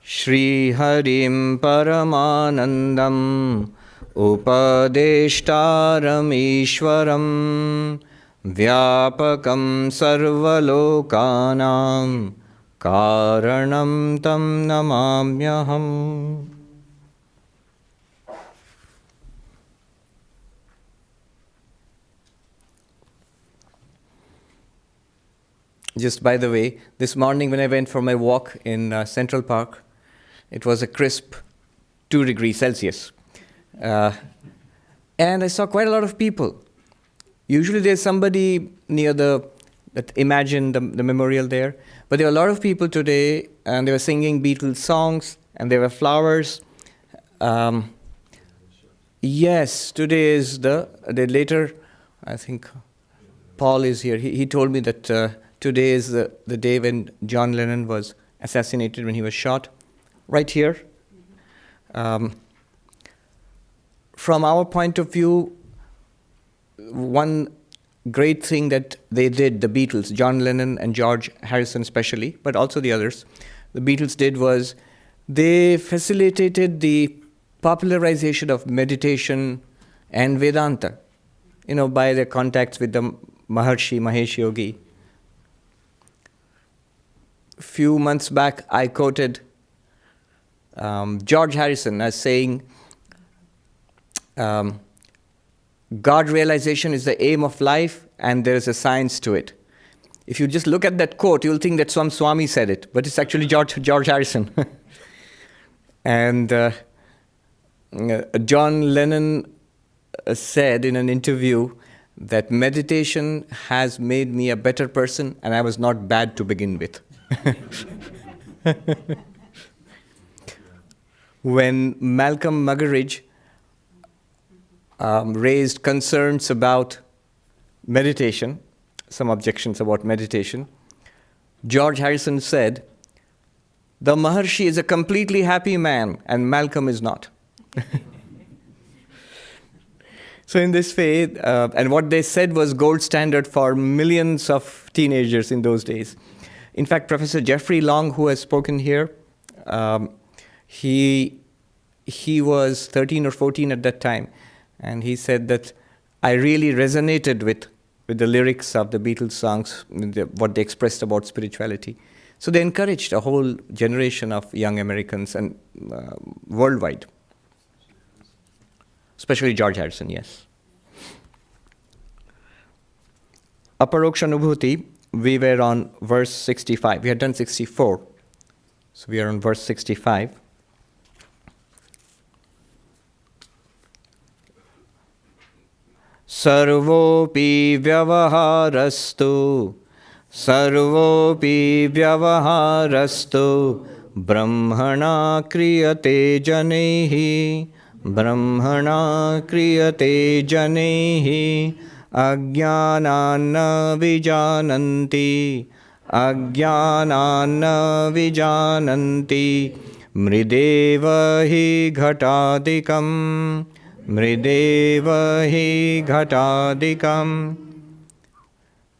श्रीहरिं परमानन्दम् उपदेष्टारमीश्वरं व्यापकं सर्वलोकानां कारणं तं नमाम्यहम्. Just by the way, this morning when I went for my walk in Central Park, it was a crisp 2 degrees Celsius. And I saw quite a lot of people. Usually there's somebody near Imagine the memorial there. But there were a lot of people today, and they were singing Beatles songs, and there were flowers. Yes, today is the day later. I think Paul is here. He told me that today is the day when John Lennon was assassinated, when he was shot, right here. From our point of view, one great thing that they did, the Beatles, John Lennon and George Harrison especially, but also the others, the Beatles did was they facilitated the popularization of meditation and Vedanta, by their contacts with the Maharishi Mahesh Yogi. Few months back, I quoted George Harrison as saying, God realization is the aim of life, and there is a science to it. If you just look at that quote, you'll think that some Swami said it, but it's actually George Harrison. And John Lennon said in an interview that meditation has made me a better person, and I was not bad to begin with. When Malcolm Muggeridge raised concerns about meditation, some objections about meditation, George Harrison said, the Maharshi is a completely happy man and Malcolm is not. So in this way, and what they said was gold standard for millions of teenagers in those days. In fact, Professor Jeffrey Long, who has spoken here, he was 13 or 14 at that time. And he said that I really resonated with the lyrics of the Beatles songs, what they expressed about spirituality. So they encouraged a whole generation of young Americans and worldwide. Especially George Harrison, yes. Aparoksha Anubhuti, we were on verse 65. We had done 64. So we are on verse 65. Sarvopi vyavaharastu brahmana kriyate janaihi ajnanana vijananti mrideva hi ghatadikam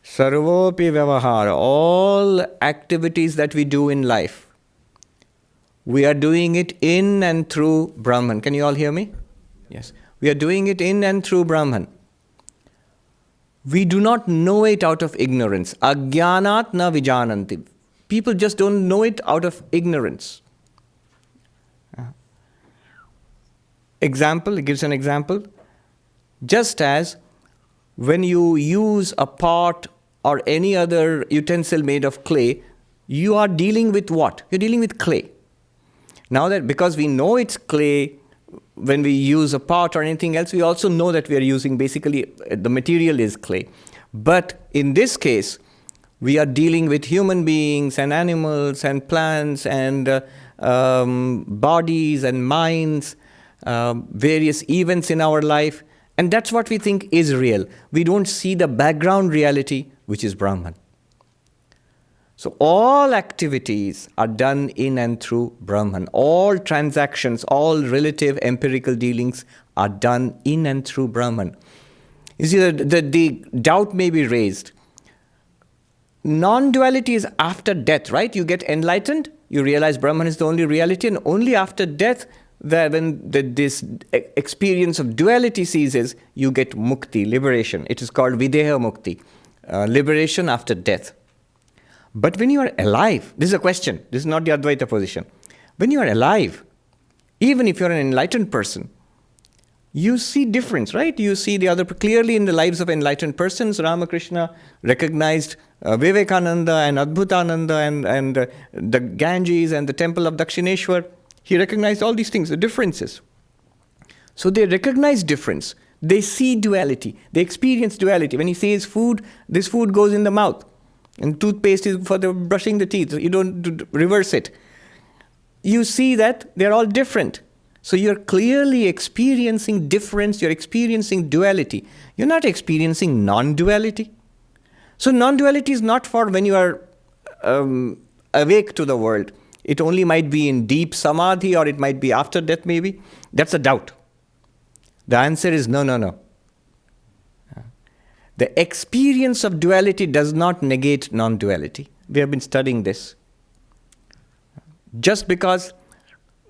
Sarvopi vyavahara, all activities that we do in life, we are doing it in and through Brahman. Can you all hear me? Yes. We are doing it in and through Brahman. We do not know it out of ignorance. Ajnanat na vijananti. People just don't know it out of ignorance. Example, it gives an example. Just as when you use a pot or any other utensil made of clay, you are dealing with what? You're dealing with clay. Now that because we know it's clay, when we use a pot or anything else, we also know that we are using basically the material is clay. But in this case, we are dealing with human beings and animals and plants and bodies and minds, various events in our life, and that's what we think is real. We don't see the background reality, which is Brahman. So all activities are done in and through Brahman. All transactions, all relative empirical dealings are done in and through Brahman. You see, the doubt may be raised. non-duality is after death, right? You get enlightened, you realize Brahman is the only reality, and only after death, that when this experience of duality ceases, you get mukti, liberation. It is called videha mukti, liberation after death. But when you are alive, this is a question, this is not the Advaita position. When you are alive, even if you're an enlightened person, you see difference, right? You see the other clearly in the lives of enlightened persons. Ramakrishna recognized Vivekananda and Adbhutananda and the Ganges and the temple of Dakshineshwar. He recognized all these things, the differences. So they recognize difference. They see duality. They experience duality. When he says food, this food goes in the mouth. And toothpaste is for the brushing the teeth. You don't reverse it. You see that they're all different. So you're clearly experiencing difference, you're experiencing duality. You're not experiencing non-duality. So non-duality is not for when you are awake to the world. It only might be in deep samadhi, or it might be after death maybe. That's a doubt. The answer is no. The experience of duality does not negate non-duality. We have been studying this. Just because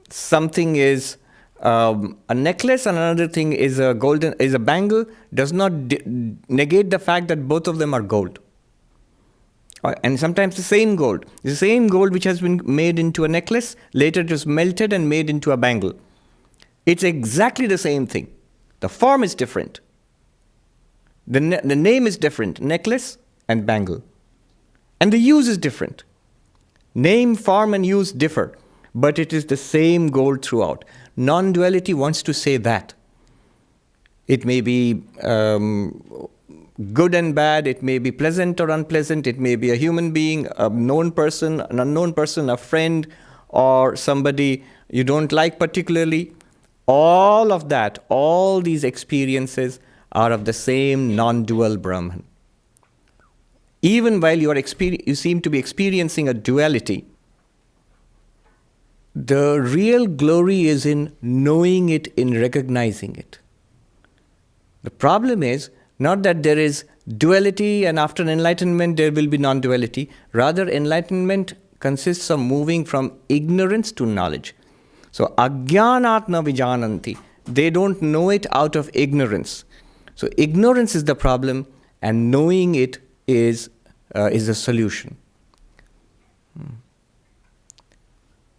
something is a necklace and another thing is a bangle does not negate the fact that both of them are gold. And sometimes the same gold which has been made into a necklace, later it was melted and made into a bangle. It's exactly the same thing. The form is different. The name is different, necklace and bangle. And the use is different. Name, form and use differ, but it is the same gold throughout. Non-duality wants to say that. It may be good and bad, it may be pleasant or unpleasant, it may be a human being, a known person, an unknown person, a friend, or somebody you don't like particularly. All of that, all these experiences are of the same non-dual Brahman. Even while you seem to be experiencing a duality, the real glory is in knowing it, in recognizing it. The problem is not that there is duality and after enlightenment there will be non-duality. Rather, enlightenment consists of moving from ignorance to knowledge. So, ajnanatna vijananti. They don't know it out of ignorance. So, ignorance is the problem and knowing it is the solution.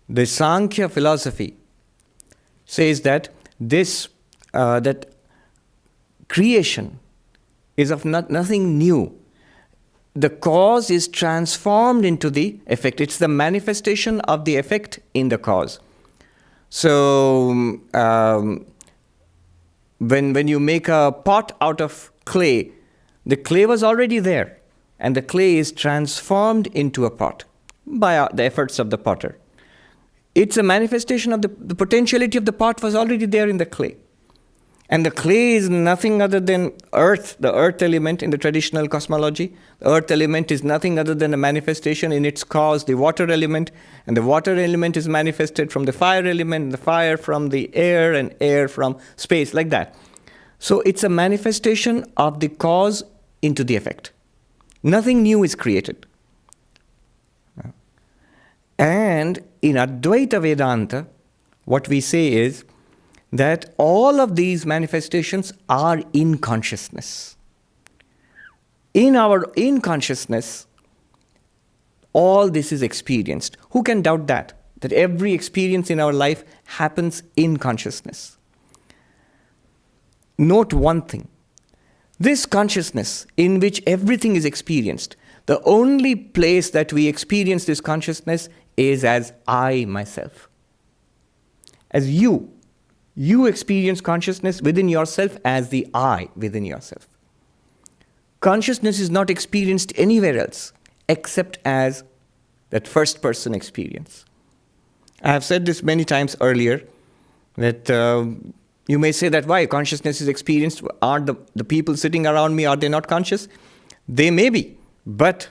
The Sankhya philosophy says that that creation is of nothing new. The cause is transformed into the effect. It's the manifestation of the effect in the cause. So when you make a pot out of clay, the clay was already there, and the clay is transformed into a pot by the efforts of the potter. It's a manifestation of the potentiality of the pot was already there in the clay. And the clay is nothing other than earth, the earth element in the traditional cosmology. The earth element is nothing other than a manifestation in its cause, the water element. And the water element is manifested from the fire element, the fire from the air, and air from space, like that. So it's a manifestation of the cause into the effect. Nothing new is created. And in Advaita Vedanta, what we say is that all of these manifestations are in consciousness. In consciousness, all this is experienced. Who can doubt that? That every experience in our life happens in consciousness. Note one thing. This consciousness in which everything is experienced, the only place that we experience this consciousness is as I, myself. As you experience consciousness within yourself as the I within yourself. Consciousness is not experienced anywhere else except as that first person experience. I have said this many times earlier, that you may say that why consciousness is experienced, are the people sitting around me, are they not conscious? They may be, but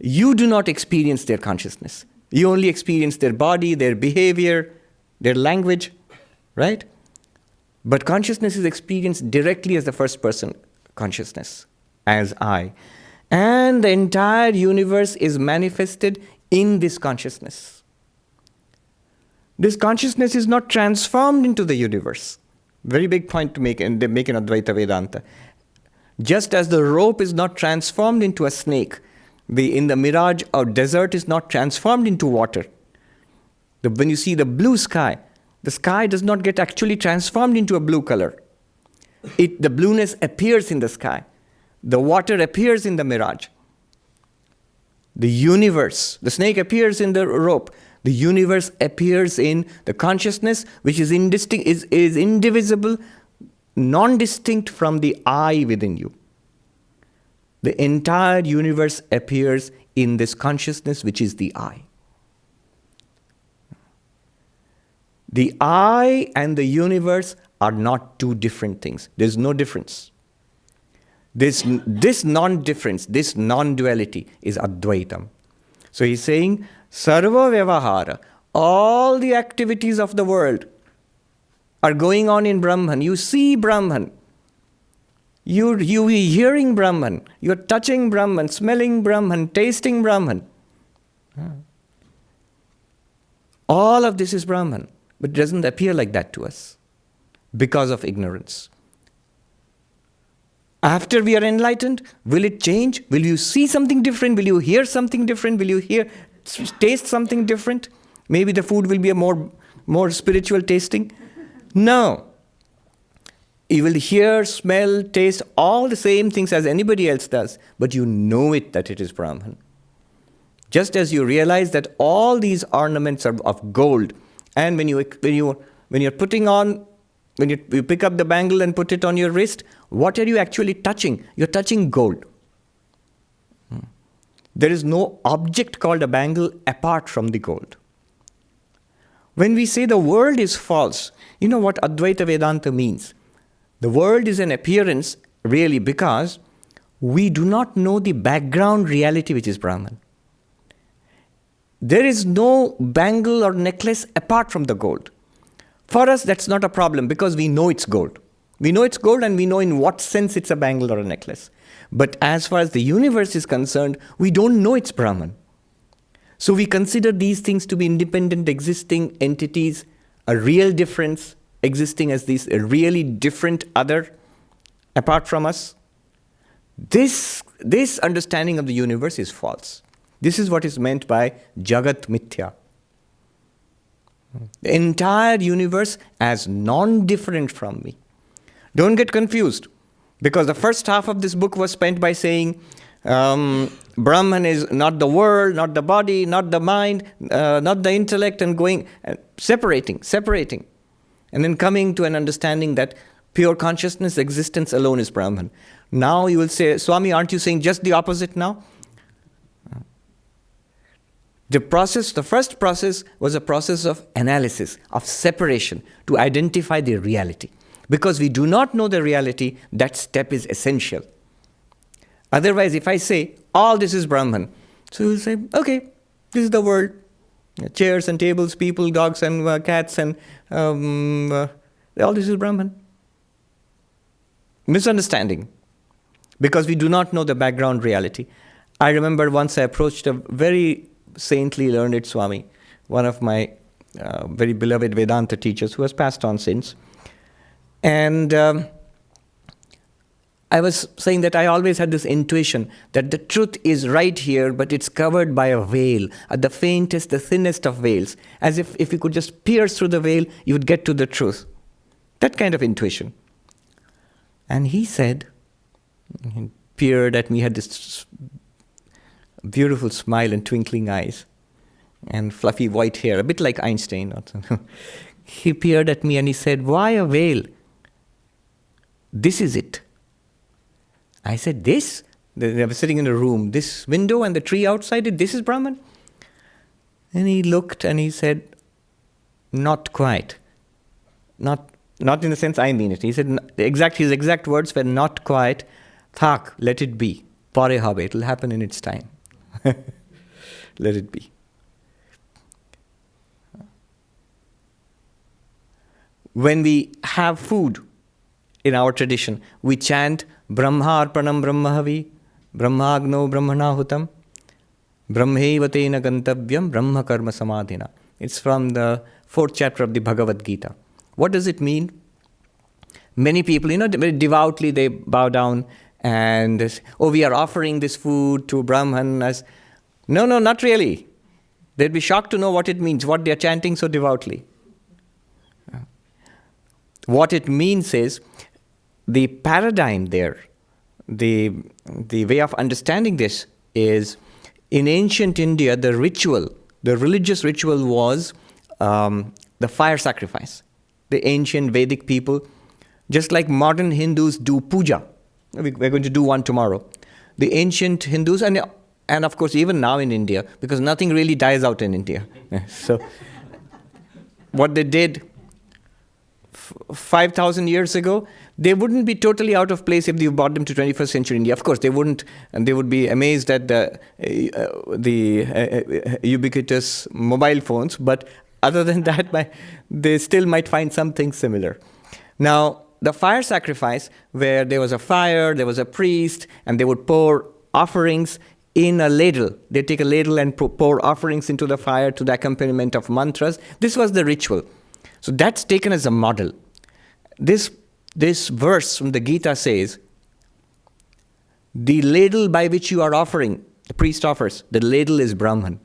you do not experience their consciousness. You only experience their body, their behavior, their language, right? But consciousness is experienced directly as the first person consciousness, as I. And the entire universe is manifested in this consciousness. This consciousness is not transformed into the universe. Very big point to make in Advaita Vedanta. Just as the rope is not transformed into a snake, in the mirage or desert is not transformed into water. When you see the blue sky, the sky does not get actually transformed into a blue color. The blueness appears in the sky. The water appears in the mirage. The universe, the snake appears in the rope. The universe appears in the consciousness, which is indivisible, non-distinct from the I within you. The entire universe appears in this consciousness, which is the I. The I and the universe are not two different things. There's no difference. This non-difference, this non-duality is Advaitam. So he's saying, Sarva Vyavahara, all the activities of the world are going on in Brahman. You see Brahman. You're hearing Brahman. You're touching Brahman, smelling Brahman, tasting Brahman. All of this is Brahman, but it doesn't appear like that to us because of ignorance. After we are enlightened, will it change? Will you see something different? Will you hear something different? Will you taste something different? Maybe the food will be a more spiritual tasting? No. You will hear, smell, taste all the same things as anybody else does, but you know that it is Brahman. Just as you realize that all these ornaments are of gold, and when you're putting on, when you pick up the bangle and put it on your wrist, what are you actually touching? You're touching gold. There is no object called a bangle apart from the gold. When we say the world is false, you know what Advaita Vedanta means? The world is an appearance really because we do not know the background reality which is Brahman. There is no bangle or necklace apart from the gold. For us, that's not a problem because we know it's gold. We know it's gold and we know in what sense it's a bangle or a necklace. But as far as the universe is concerned, we don't know it's Brahman. So we consider these things to be independent existing entities, a real difference existing as these a really different other apart from us. This understanding of the universe is false. This is what is meant by Jagat Mithya. The entire universe as non-different from me. Don't get confused, because the first half of this book was spent by saying Brahman is not the world, not the body, not the mind, not the intellect, and going separating, and then coming to an understanding that pure consciousness, existence alone is Brahman. Now you will say, Swami, aren't you saying just the opposite now? The first process was a process of analysis, of separation, to identify the reality. Because we do not know the reality, that step is essential. Otherwise, if I say, all this is Brahman, so you'll say, okay, this is the world. Chairs and tables, people, dogs and cats, and all this is Brahman. Misunderstanding. Because we do not know the background reality. I remember once I approached a very saintly learned Swami, one of my very beloved Vedanta teachers who has passed on since. And I was saying that I always had this intuition that the truth is right here, but it's covered by a veil, at the faintest, the thinnest of veils. As if you could just pierce through the veil, you would get to the truth. That kind of intuition. And he said, he peered at me, had this beautiful smile and twinkling eyes and fluffy white hair, a bit like Einstein. He peered at me and he said, why a veil? This is it. I said, this? They were sitting in a room. This window and the tree outside it, this is Brahman? And he looked and he said, not quite. Not in the sense I mean it. He said, his exact words were not quite. Thak, let it be. Pare habe, it will happen in its time. Let it be. When we have food in our tradition, we chant Brahma Arpanam Brahmahavi, Brahmagno brahmanahutam brahmeva tena gantavyam brahma karma samadhina. It's from the 4th chapter of the Bhagavad Gita. What does it mean? Many people, very devoutly they bow down and say, oh, we are offering this food to Brahman. No, not really. They'd be shocked to know what it means, what they're chanting so devoutly. What it means is, the paradigm there, the way of understanding this is, in ancient India, the religious ritual was the fire sacrifice. The ancient Vedic people, just like modern Hindus do puja. We're going to do one tomorrow. The ancient Hindus, and of course even now in India, because nothing really dies out in India. So what they did 5,000 years ago, they wouldn't be totally out of place if you brought them to 21st century India. Of course, they wouldn't, and they would be amazed at the ubiquitous mobile phones. But other than that, they still might find something similar. Now, the fire sacrifice, where there was a fire, there was a priest, and they would pour offerings in a ladle. They take a ladle and pour offerings into the fire to the accompaniment of mantras. This was the ritual. So that's taken as a model. This verse from the Gita says, the ladle by which you are offering, the priest offers, the ladle is Brahman.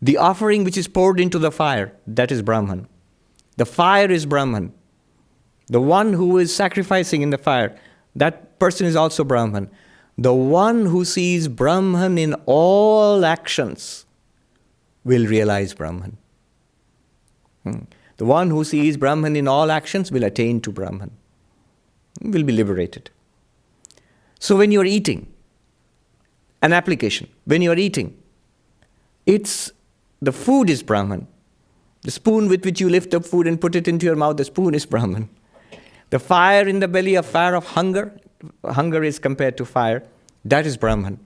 The offering which is poured into the fire, that is Brahman. The fire is Brahman. The one who is sacrificing in the fire, that person is also Brahman. The one who sees Brahman in all actions will realize Brahman. The one who sees Brahman in all actions will attain to Brahman, will be liberated. So when you're eating, an application, when you're eating, the food is Brahman. The spoon with which you lift up food and put it into your mouth, the spoon is Brahman. The fire in the belly, a fire of hunger is compared to fire, that is Brahman.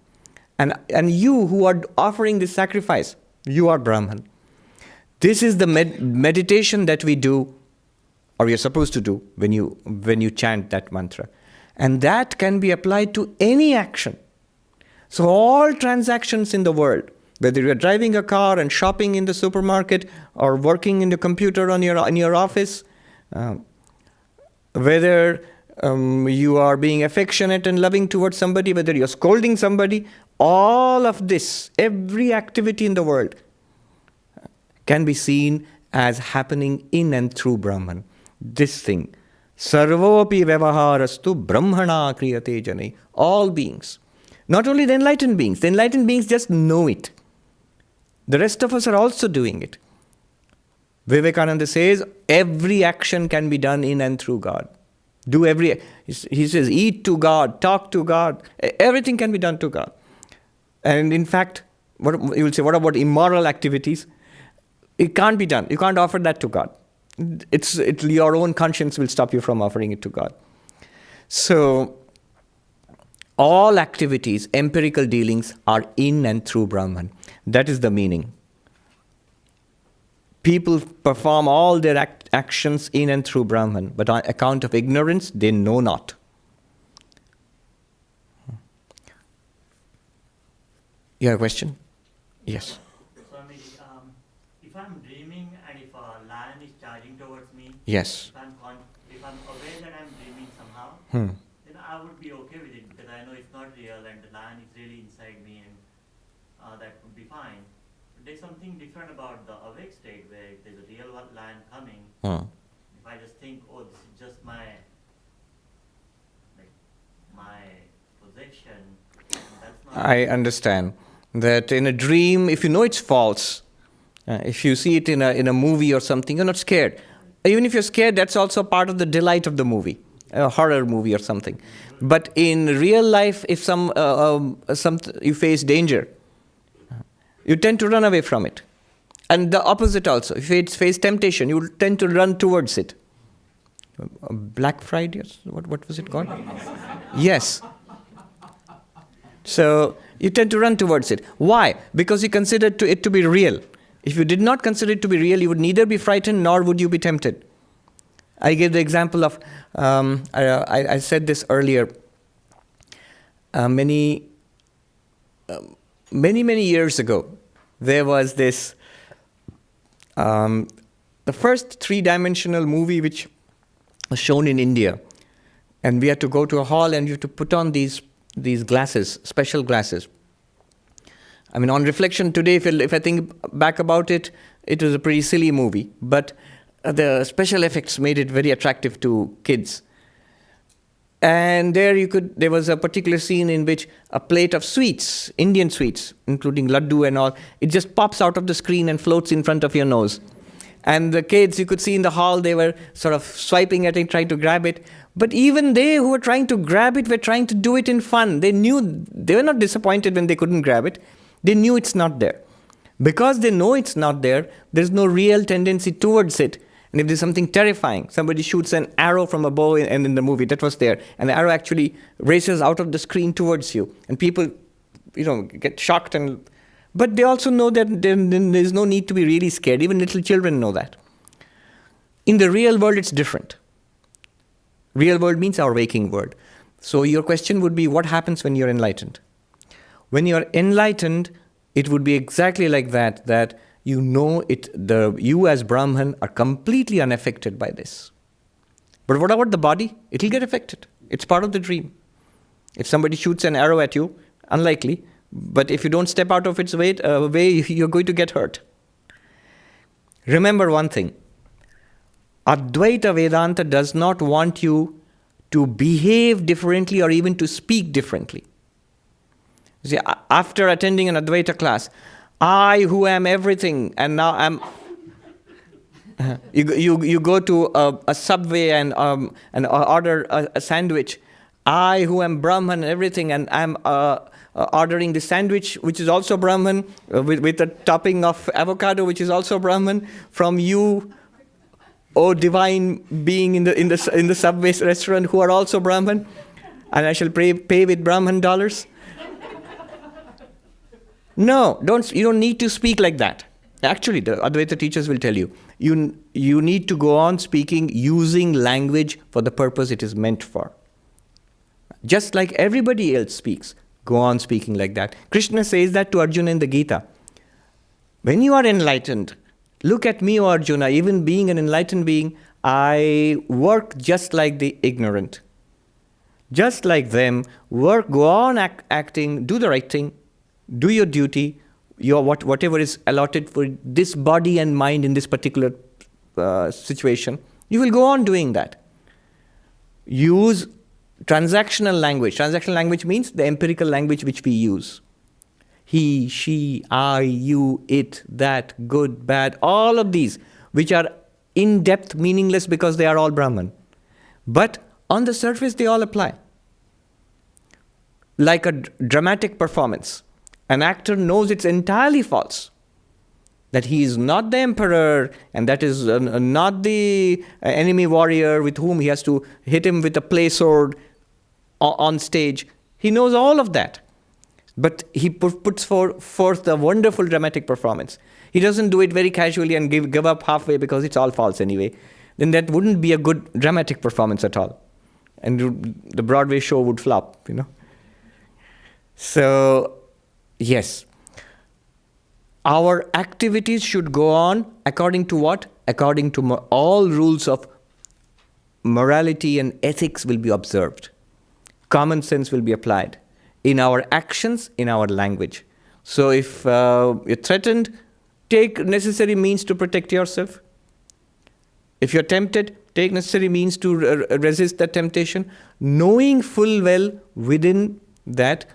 And you who are offering this sacrifice, you are Brahman. This is the meditation that we do, or you're supposed to do, when you chant that mantra. And that can be applied to any action. So all transactions in the world, whether you're driving a car and shopping in the supermarket, or working in the computer in your office, whether you are being affectionate and loving towards somebody, whether you're scolding somebody, all of this, every activity in the world, can be seen as happening in and through Brahman. This thing, sarvopi vyavaharastu brahmana kriyate jane. All beings. Not only the enlightened beings just know it. The rest of us are also doing it. Vivekananda says, every action can be done in and through God. He says, eat to God, talk to God. Everything can be done to God. And in fact, you will say, what about immoral activities? It can't be done. You can't offer that to God. It's your own conscience will stop you from offering it to God. So, all activities, empirical dealings, are in and through Brahman. That is the meaning. People perform all their actions in and through Brahman, but on account of ignorance, they know not. You have a question? Yes. If I'm dreaming and if a lion is charging towards me, yes. If I'm aware that I'm dreaming somehow, then I would be okay with it because I know it's not real and the lion is really inside me, and that would be fine. But there's something different about the awake state where if there's a real lion coming, if I just think, oh, this is just my projection, that's not... I understand that in a dream, if you know it's false, if you see it in a movie or something, you're not scared. Even if you're scared, that's also part of the delight of the movie, a horror movie or something. But in real life, if you face danger, you tend to run away from it. And the opposite also. If you face temptation, you tend to run towards it. Black Friday, what was it called? Yes. So you tend to run towards it. Why? Because you consider it to be real. If you did not consider it to be real, you would neither be frightened nor would you be tempted. I gave the example of, I said this earlier. Many, many years ago, there was this, the first three-dimensional movie which was shown in India. And we had to go to a hall and you had to put on these glasses, special glasses. I mean, on reflection today, if I think back about it, it was a pretty silly movie. But the special effects made it very attractive to kids. And there was a particular scene in which a plate of sweets, Indian sweets, including laddu and all, it just pops out of the screen and floats in front of your nose. And the kids, you could see in the hall, they were sort of swiping at it, trying to grab it. But even they who were trying to grab it were trying to do it in fun. They were not disappointed when they couldn't grab it. They knew it's not there. Because they know it's not there, there's no real tendency towards it. And if there's something terrifying, somebody shoots an arrow from a bow, and in the movie that was there, and the arrow actually races out of the screen towards you, and people, get shocked. But they also know that there's no need to be really scared. Even little children know that. In the real world, it's different. Real world means our waking world. So your question would be, what happens when you're enlightened? When you're enlightened, it would be exactly like that you as Brahman are completely unaffected by this. But what about the body? It'll get affected. It's part of the dream. If somebody shoots an arrow at you, unlikely, but if you don't step out of its way, you're going to get hurt. Remember one thing. Advaita Vedanta does not want you to behave differently or even to speak differently. See, after attending an Advaita class, I who am everything, and now I'm... You go to a Subway and order a sandwich. I who am Brahman and everything, and I'm ordering the sandwich, which is also Brahman, with a topping of avocado, which is also Brahman, from you, O divine being in the Subway restaurant, who are also Brahman, and I shall pay with Brahman dollars. No, you don't need to speak like that. Actually, the Advaita teachers will tell you, you need to go on speaking using language for the purpose it is meant for. Just like everybody else speaks, go on speaking like that. Krishna says that to Arjuna in the Gita. When you are enlightened, look at me, O Arjuna, even being an enlightened being, I work just like the ignorant. Just like them, go on acting, do the right thing, do your duty, whatever is allotted for this body and mind in this particular situation. You will go on doing that. Use transactional language. Transactional language means the empirical language which we use. He, she, I, you, it, that, good, bad, all of these, which are in-depth meaningless because they are all Brahman. But on the surface, they all apply. Like a dramatic performance. An actor knows it's entirely false. That he is not the emperor, and that is not the enemy warrior with whom he has to hit him with a play sword on stage. He knows all of that. But he puts forth a wonderful dramatic performance. He doesn't do it very casually and give up halfway because it's all false anyway. Then that wouldn't be a good dramatic performance at all. And the Broadway show would flop, So, yes. Our activities should go on according to what? According to all rules of morality and ethics will be observed. Common sense will be applied in our actions, in our language. So if you're threatened, take necessary means to protect yourself. If you're tempted, take necessary means to resist that temptation, knowing full well within that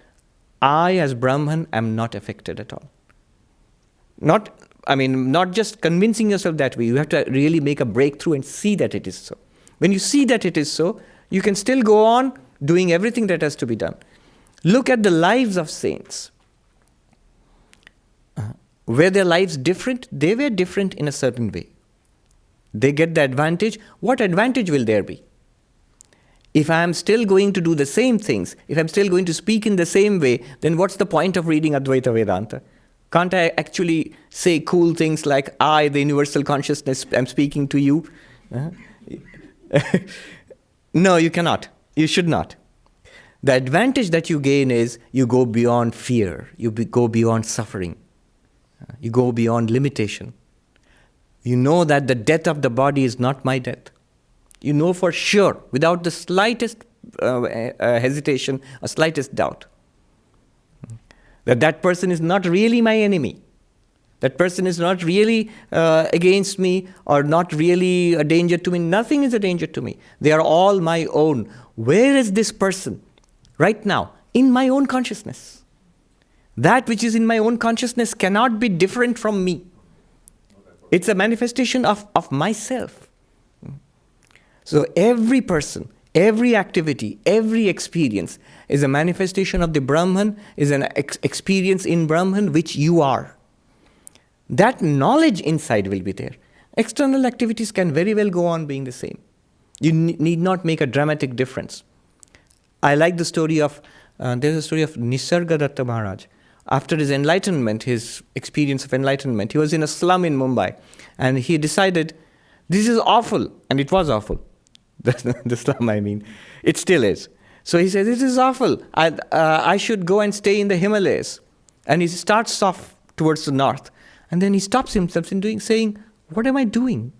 I as Brahman am not affected at all. Not just convincing yourself that way. You have to really make a breakthrough and see that it is so. When you see that it is so, you can still go on doing everything that has to be done. Look at the lives of saints. Were their lives different? They were different in a certain way. They get the advantage. What advantage will there be? If I am still going to do the same things, if I'm still going to speak in the same way, then what's the point of reading Advaita Vedanta? Can't I actually say cool things like, I, the universal consciousness, am speaking to you? No, you cannot. You should not. The advantage that you gain is you go beyond fear, go beyond suffering, you go beyond limitation. You know that the death of the body is not my death. You know for sure, without the slightest hesitation or slightest doubt, that that person is not really my enemy. That person is not really against me or not really a danger to me. Nothing is a danger to me. They are all my own. Where is this person? Right now, in my own consciousness. That which is in my own consciousness cannot be different from me. It's a manifestation of myself. So every person, every activity, every experience is a manifestation of the Brahman, is an experience in Brahman which you are. That knowledge inside will be there. External activities can very well go on being the same. You need not make a dramatic difference. I like the story of, there's a story of Nisargadatta Maharaj. After his enlightenment, his experience of enlightenment, he was in a slum in Mumbai. And he decided, this is awful. And it was awful. The slum, I mean. It still is. So he said, this is awful. I should go and stay in the Himalayas. And he starts off towards the north. And then he stops himself in saying, what am I doing?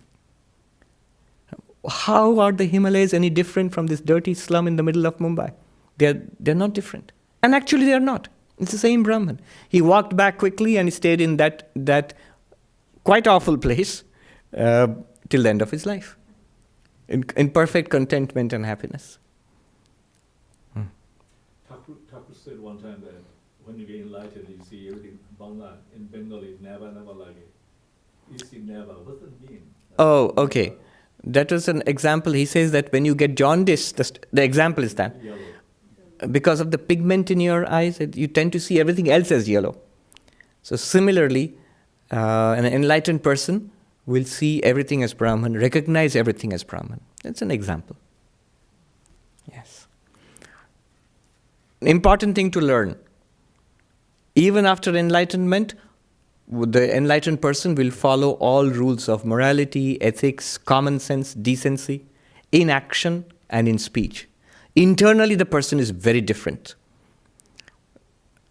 How are the Himalayas any different from this dirty slum in the middle of Mumbai? They're not different. And actually they are not. It's the same Brahman. He walked back quickly and he stayed in that quite awful place till the end of his life. In perfect contentment and happiness. Thakur said one time that when you get enlightened, you see everything Bangla in Bengali, never lage. You see never. What does that mean? Oh, okay. That was an example. He says that when you get jaundice, the example is that. Yellow. Because of the pigment in your eyes, you tend to see everything else as yellow. So similarly, an enlightened person will see everything as Brahman, recognize everything as Brahman. That's an example. Yes. Important thing to learn. Even after enlightenment, the enlightened person will follow all rules of morality, ethics, common sense, decency, in action and in speech. Internally, the person is very different.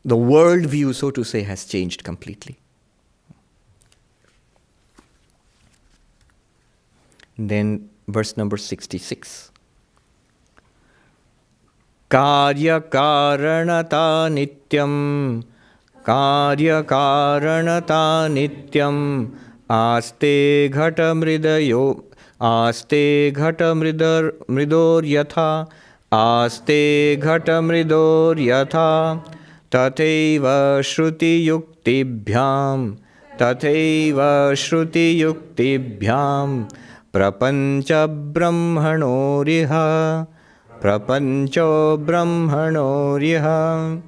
The world view, so to say, has changed completely. Then verse number 66. Karya karanata nityam, karya karanata nityam, aste ghata mridor yatha, aste ghata mridor yatha, tathaiva shruti yuktibhyam, prapancha brahmanoriha, prapancho brahmanoriha.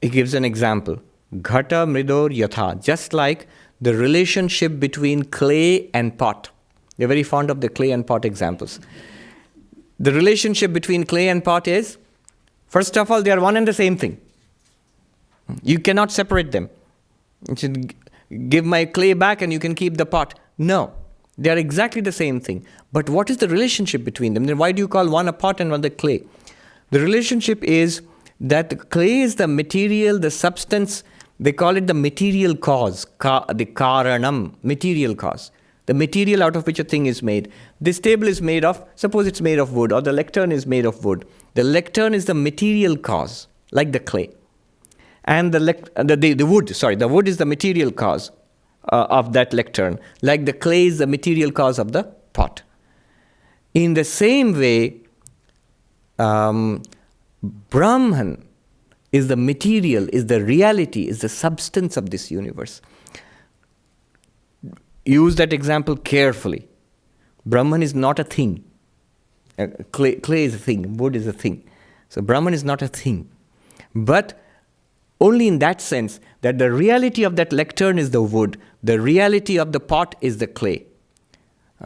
He gives an example. Ghata mridor yatha. Just like the relationship between clay and pot. They're very fond of the clay and pot examples. The relationship between clay and pot is, first of all, they are one and the same thing. You cannot separate them. You should give my clay back and you can keep the pot. No, they are exactly the same thing. But what is the relationship between them? Then why do you call one a pot and one the clay? The relationship is that the clay is the material, the substance. They call it the material cause, the karanam, material cause. The material out of which a thing is made. This table is made of, suppose it's made of wood, or the lectern is made of wood. The lectern is the material cause, like the clay. And the wood is the material cause of that lectern, like the clay is the material cause of the pot. In the same way, Brahman is the material, is the reality, is the substance of this universe. Use that example carefully. Brahman is not a thing. Clay is a thing, wood is a thing. So Brahman is not a thing. But only in that sense that the reality of that lectern is the wood, the reality of the pot is the clay.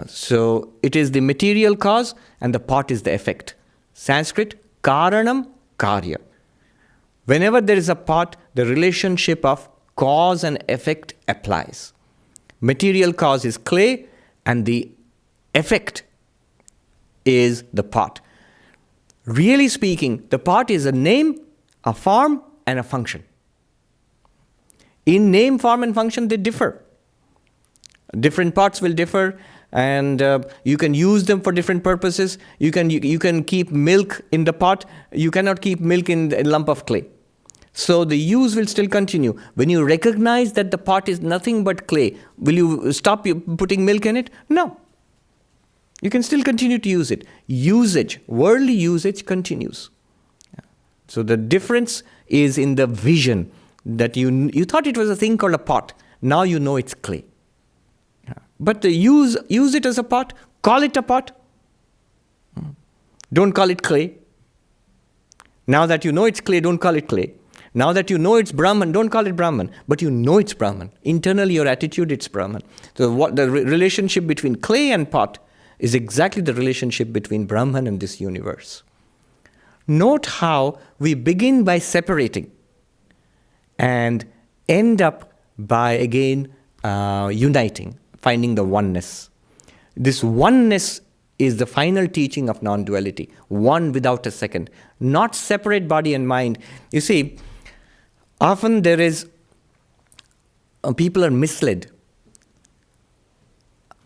So it is the material cause and the pot is the effect. Sanskrit, karanam, karya. Whenever there is a pot, the relationship of cause and effect applies. Material cause is clay and the effect is the pot. Really speaking, the pot is a name, a form, and a function. In name, form, and function, they differ. Different pots will differ, and you can use them for different purposes. You can keep milk in the pot. You cannot keep milk in a lump of clay. So the use will still continue. When you recognize that the pot is nothing but clay, will you stop putting milk in it? No. You can still continue to use it. Usage, worldly usage continues. So the difference is in the vision that you thought it was a thing called a pot. Now you know it's clay. But use it as a pot. Call it a pot. Don't call it clay. Now that you know it's clay, don't call it clay. Now that you know it's Brahman, don't call it Brahman. But you know it's Brahman. Internally, your attitude, it's Brahman. So what the relationship between clay and pot is exactly the relationship between Brahman and this universe. Note how we begin by separating and end up by, again, uniting, finding the oneness. This oneness is the final teaching of non-duality, one without a second, not separate body and mind. You see, often there is, people are misled.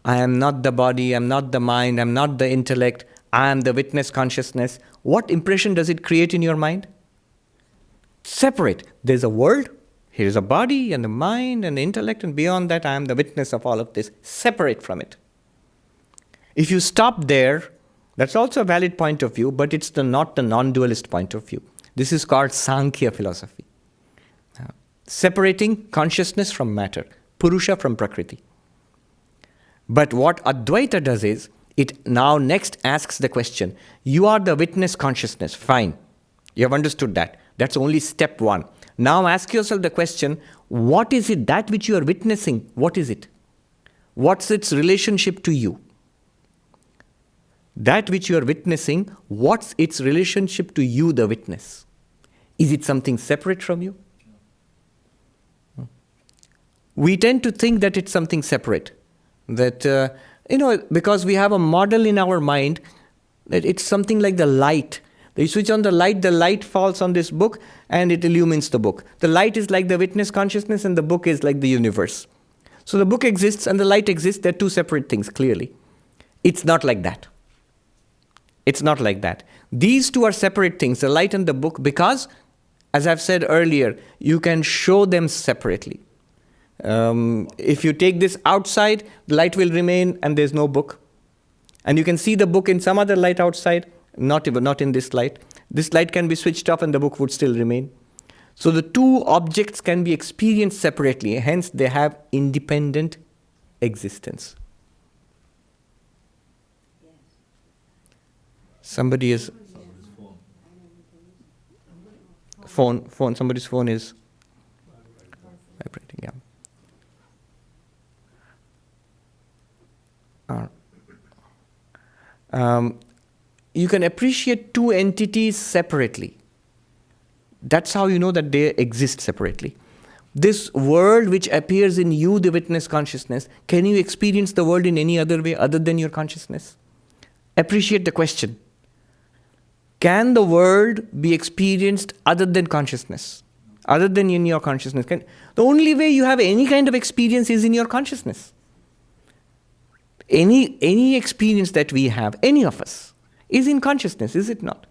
I am not the body, I am not the mind, I am not the intellect, I am the witness consciousness. What impression does it create in your mind? Separate. There's a world, here is a body and the mind and the intellect, and beyond that I am the witness of all of this. Separate from it. If you stop there, that's also a valid point of view, but it's not the non-dualist point of view. This is called Sankhya philosophy. Separating consciousness from matter, Purusha from Prakriti. But what Advaita does is, it now next asks the question, you are the witness consciousness, fine. You have understood that. That's only step one. Now ask yourself the question, what is it, that which you are witnessing, what is it? What's its relationship to you? That which you are witnessing, what's its relationship to you, the witness? Is it something separate from you? We tend to think that it's something separate. That, because we have a model in our mind that it's something like the light. You switch on the light falls on this book and it illumines the book. The light is like the witness consciousness and the book is like the universe. So the book exists and the light exists. They're two separate things, clearly. It's not like that. It's not like that. These two are separate things, the light and the book, because, as I've said earlier, you can show them separately. If you take this outside, the light will remain and there's no book. And you can see the book in some other light outside, not in this light. This light can be switched off and the book would still remain. So the two objects can be experienced separately, hence they have independent existence. Somebody's phone is vibrating, yeah. You can appreciate two entities separately. That's how you know that they exist separately. This world which appears in you, the witness consciousness, can you experience the world in any other way other than your consciousness? Appreciate the question. Can the world be experienced other than consciousness? Other than in your consciousness? The only way you have any kind of experience is in your consciousness. Any experience that we have, any of us, is in consciousness, is it not?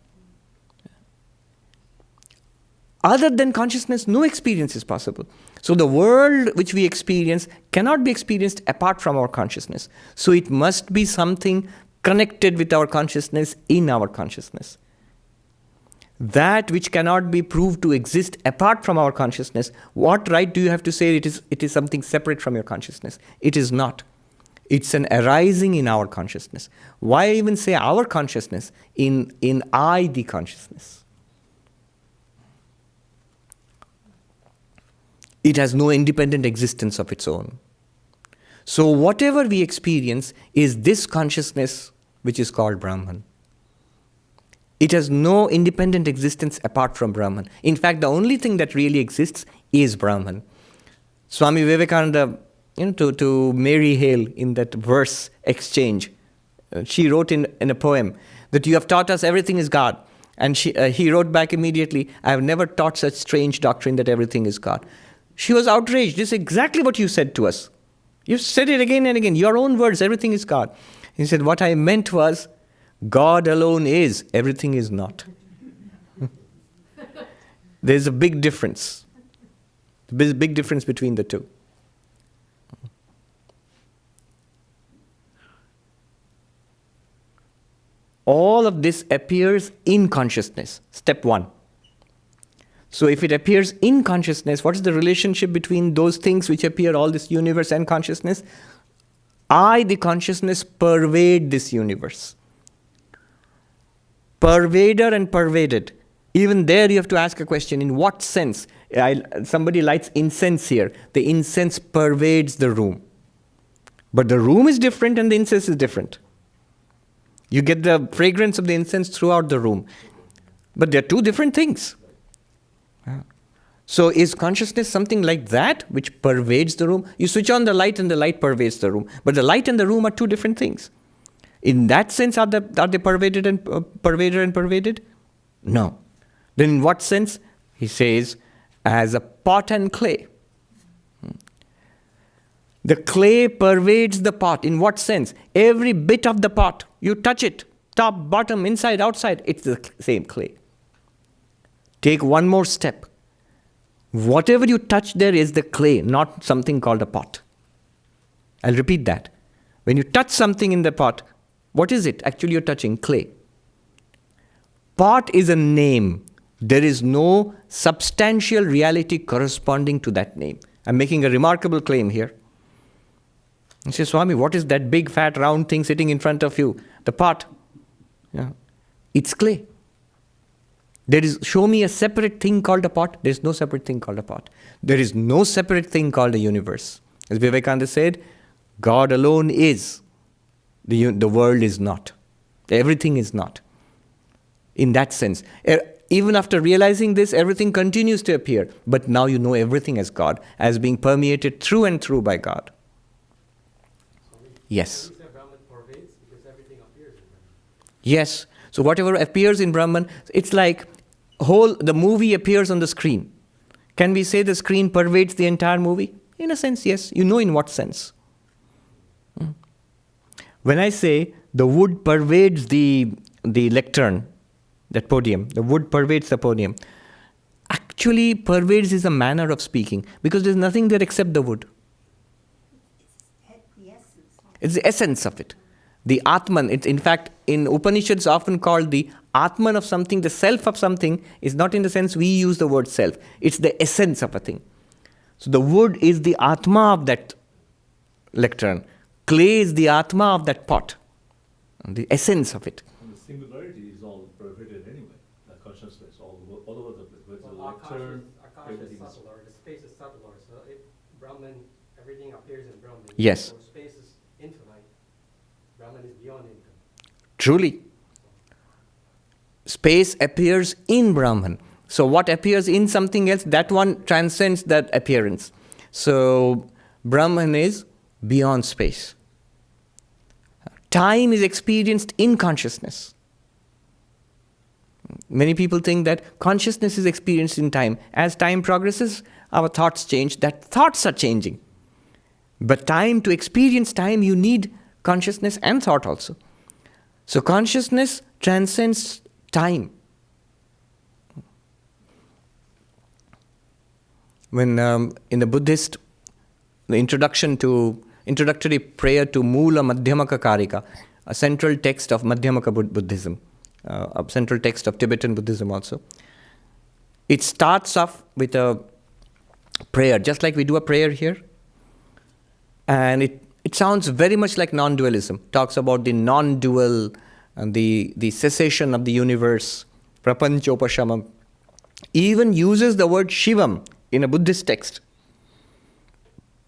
Other than consciousness, no experience is possible. So the world which we experience cannot be experienced apart from our consciousness. So it must be something connected with our consciousness, in our consciousness. That which cannot be proved to exist apart from our consciousness, what right do you have to say it is something separate from your consciousness? It is not. It's an arising in our consciousness. Why even say our consciousness? In I, the consciousness. It has no independent existence of its own. So whatever we experience is this consciousness which is called Brahman. It has no independent existence apart from Brahman. In fact, the only thing that really exists is Brahman. Swami Vivekananda, to Mary Hale in that verse exchange, she wrote in a poem that you have taught us everything is God. And he wrote back immediately, I have never taught such strange doctrine that everything is God. She was outraged. This is exactly what you said to us. You said it again and again. Your own words, everything is God. He said, what I meant was, God alone is, everything is not. There's a big difference. There's a big difference between the two. All of this appears in consciousness. Step one. So if it appears in consciousness, what is the relationship between those things which appear, all this universe and consciousness? I, the consciousness, pervade this universe. Pervader and pervaded. Even there you have to ask a question, in what sense? Somebody lights incense here. The incense pervades the room. But the room is different and the incense is different. You get the fragrance of the incense throughout the room. But they're two different things. So is consciousness something like that, which pervades the room? You switch on the light and the light pervades the room. But the light and the room are two different things. In that sense, are they pervaded and pervader and pervaded? No. Then in what sense? He says, as a pot and clay. The clay pervades the pot. In what sense? Every bit of the pot, you touch it, top, bottom, inside, outside, it's the same clay. Take one more step. Whatever you touch there is the clay, not something called a pot. I'll repeat that. When you touch something in the pot, what is it? Actually, you're touching clay. Pot is a name. There is no substantial reality corresponding to that name. I'm making a remarkable claim here. He says, Swami, what is that big, fat, round thing sitting in front of you? The pot. Yeah. It's clay. Show me a separate thing called a pot. There is no separate thing called a pot. There is no separate thing called a universe. As Vivekananda said, God alone is. The world is not. Everything is not. In that sense. Even after realizing this, everything continues to appear. But now you know everything as God, as being permeated through and through by God. Yes. Brahman pervades because everything appears in Brahman. Yes. So whatever appears in Brahman, it's like the movie appears on the screen. Can we say the screen pervades the entire movie? In a sense, yes. You know in what sense. When I say the wood pervades the lectern, that podium, the wood pervades the podium, actually pervades is a manner of speaking because there's nothing there except the wood. It's the essence of it. The Atman, it's in fact, in Upanishads often called the Atman of something, the self of something, is not in the sense we use the word self. It's the essence of a thing. So the wood is the Atma of that lectern. Clay is the Atma of that pot. The essence of it. And the singularity is all pervaded anyway. The consciousness all over the place. Whether Well, the lectern, Akash is everything is. subtler, the space is subtler. So if Brahman, everything appears in Brahman. Yes. So space is infinite. Brahman is beyond infinite. Truly. Space appears in Brahman. So what appears in something else, that one transcends that appearance. So Brahman is beyond space. Time is experienced in consciousness. Many people think that consciousness is experienced in time. As time progresses, our thoughts change. That thoughts are changing. But to experience time, you need consciousness and thought also. So consciousness transcends time. When in the Buddhist, the introductory prayer to Mula Madhyamaka Karika, a central text of Madhyamaka Buddhism, a central text of Tibetan Buddhism also, it starts off with a prayer, just like we do a prayer here. And it sounds very much like non-dualism. Talks about the non-dual and the cessation of the universe, prapanchopashamam. Even uses the word Shivam in a Buddhist text.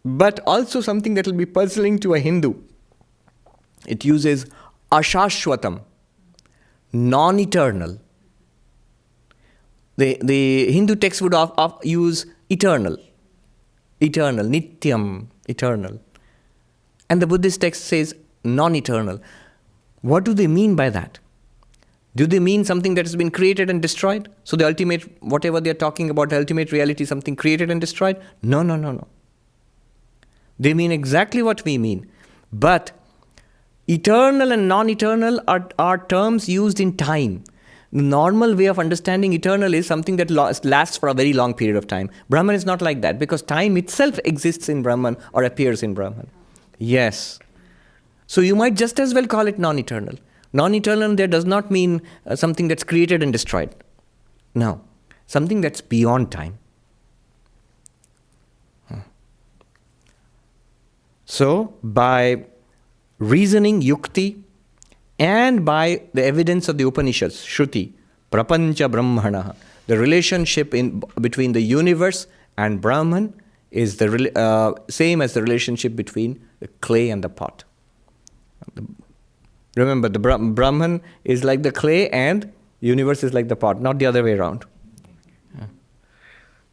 But also something that will be puzzling to a Hindu. It uses ashashwatam, non-eternal. The Hindu text would use eternal, nityam, eternal. And the Buddhist text says non-eternal. What do they mean by that? Do they mean something that has been created and destroyed? So the ultimate, whatever they're talking about, the ultimate reality, something created and destroyed? No, no, no, no. They mean exactly what we mean. But eternal and non-eternal are terms used in time. The normal way of understanding eternal is something that lasts for a very long period of time. Brahman is not like that, because time itself exists in Brahman or appears in Brahman. Yes. So you might just as well call it non-eternal. Non-eternal there does not mean something that's created and destroyed. No. Something that's beyond time. So, by reasoning, yukti, and by the evidence of the Upanishads, Shruti, Prapancha Brahmana, the relationship between the universe and Brahman is the same as the relationship between the clay and the pot. Remember, the Brahman is like the clay and universe is like the pot, not the other way around.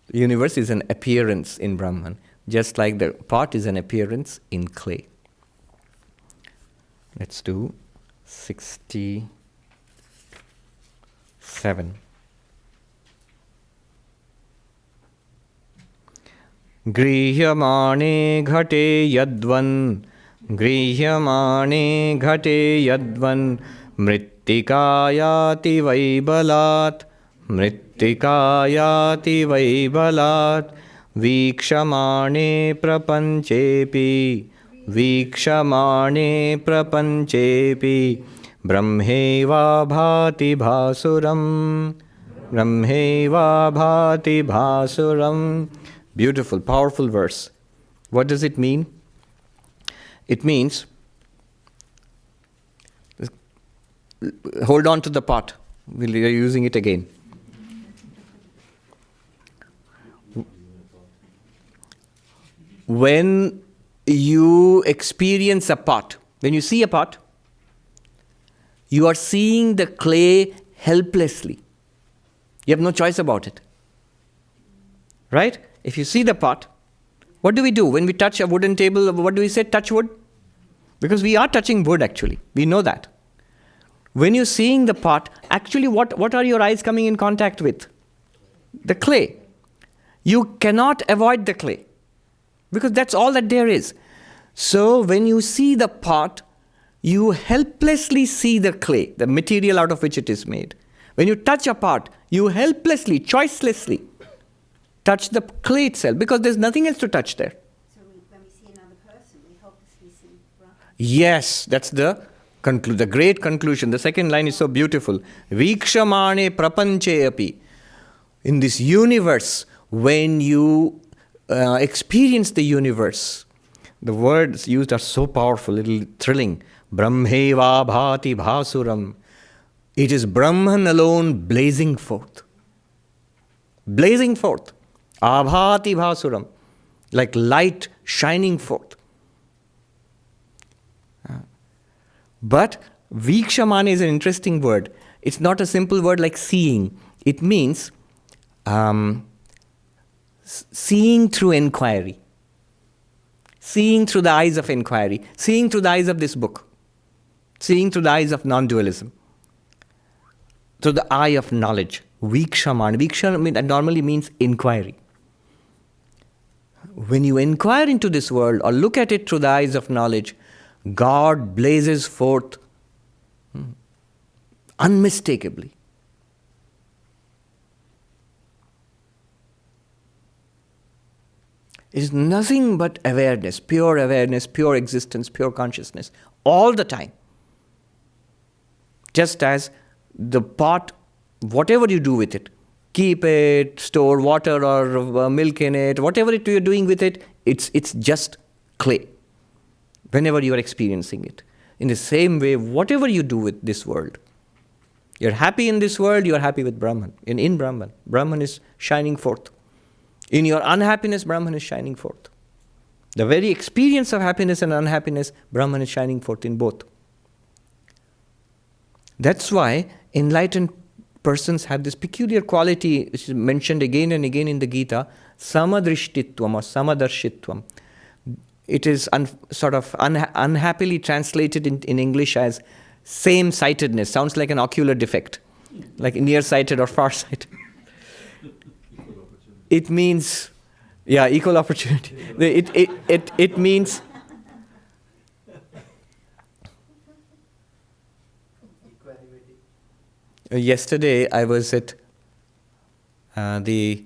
The universe is an appearance in Brahman, just like the pot is an appearance in clay. Let's do 67. Grihyamane ghate yadvan, Grihyamane ghate yadvan, Mrittikayati vaibalat, Mrittikayati vaibalat, Vikshamane prapanchepi, Vikshamane prapanchepi, Brahmeva bhati bhasuram, Brahmeva bhati bhasuram. Beautiful, powerful verse. What does it mean? It means, hold on to the pot. We are using it again. When you experience a pot, when you see a pot, you are seeing the clay helplessly. You have no choice about it. Right? If you see the pot, what do we do? When we touch a wooden table, what do we say? Touch wood? Because we are touching wood actually. We know that. When you're seeing the pot, actually what are your eyes coming in contact with? The clay. You cannot avoid the clay. Because that's all that there is. So when you see the pot, you helplessly see the clay, the material out of which it is made. When you touch a pot, you helplessly, choicelessly touch the clay itself, because there's nothing else to touch there. So when we see another person, we hopelessly see Brahman. Yes, that's the great conclusion. The second line is so beautiful. Vikshamane prapanche api. In this universe, when you experience the universe, the words used are so powerful, little thrilling. Brahmeva bhati bhasuram. It is Brahman alone blazing forth. Blazing forth. Abhati bhasuram. Like light shining forth. But Vikshamane is an interesting word. It's not a simple word like seeing. It means seeing through inquiry. Seeing through the eyes of inquiry. Seeing through the eyes of this book. Seeing through the eyes of non-dualism. Through the eye of knowledge. Vikshamane. Vikshamane normally means inquiry. When you inquire into this world or look at it through the eyes of knowledge, God blazes forth unmistakably. It is nothing but awareness, pure existence, pure consciousness, all the time. Just as the pot, whatever you do with it, keep it, store water or milk in it, whatever you're doing with it, it's just clay. Whenever you are experiencing it. In the same way, whatever you do with this world, you're happy in this world, you're happy with Brahman. In Brahman, Brahman is shining forth. In your unhappiness, Brahman is shining forth. The very experience of happiness and unhappiness, Brahman is shining forth in both. That's why enlightened persons have this peculiar quality, which is mentioned again and again in the Gita, samadrishtitvam or samadarshitvam. It is unhappily translated in English as Same-sightedness sounds like an ocular defect, like nearsighted or farsighted. Equal opportunity. It means, yeah, equal opportunity. It means Equanimity. yesterday I was at the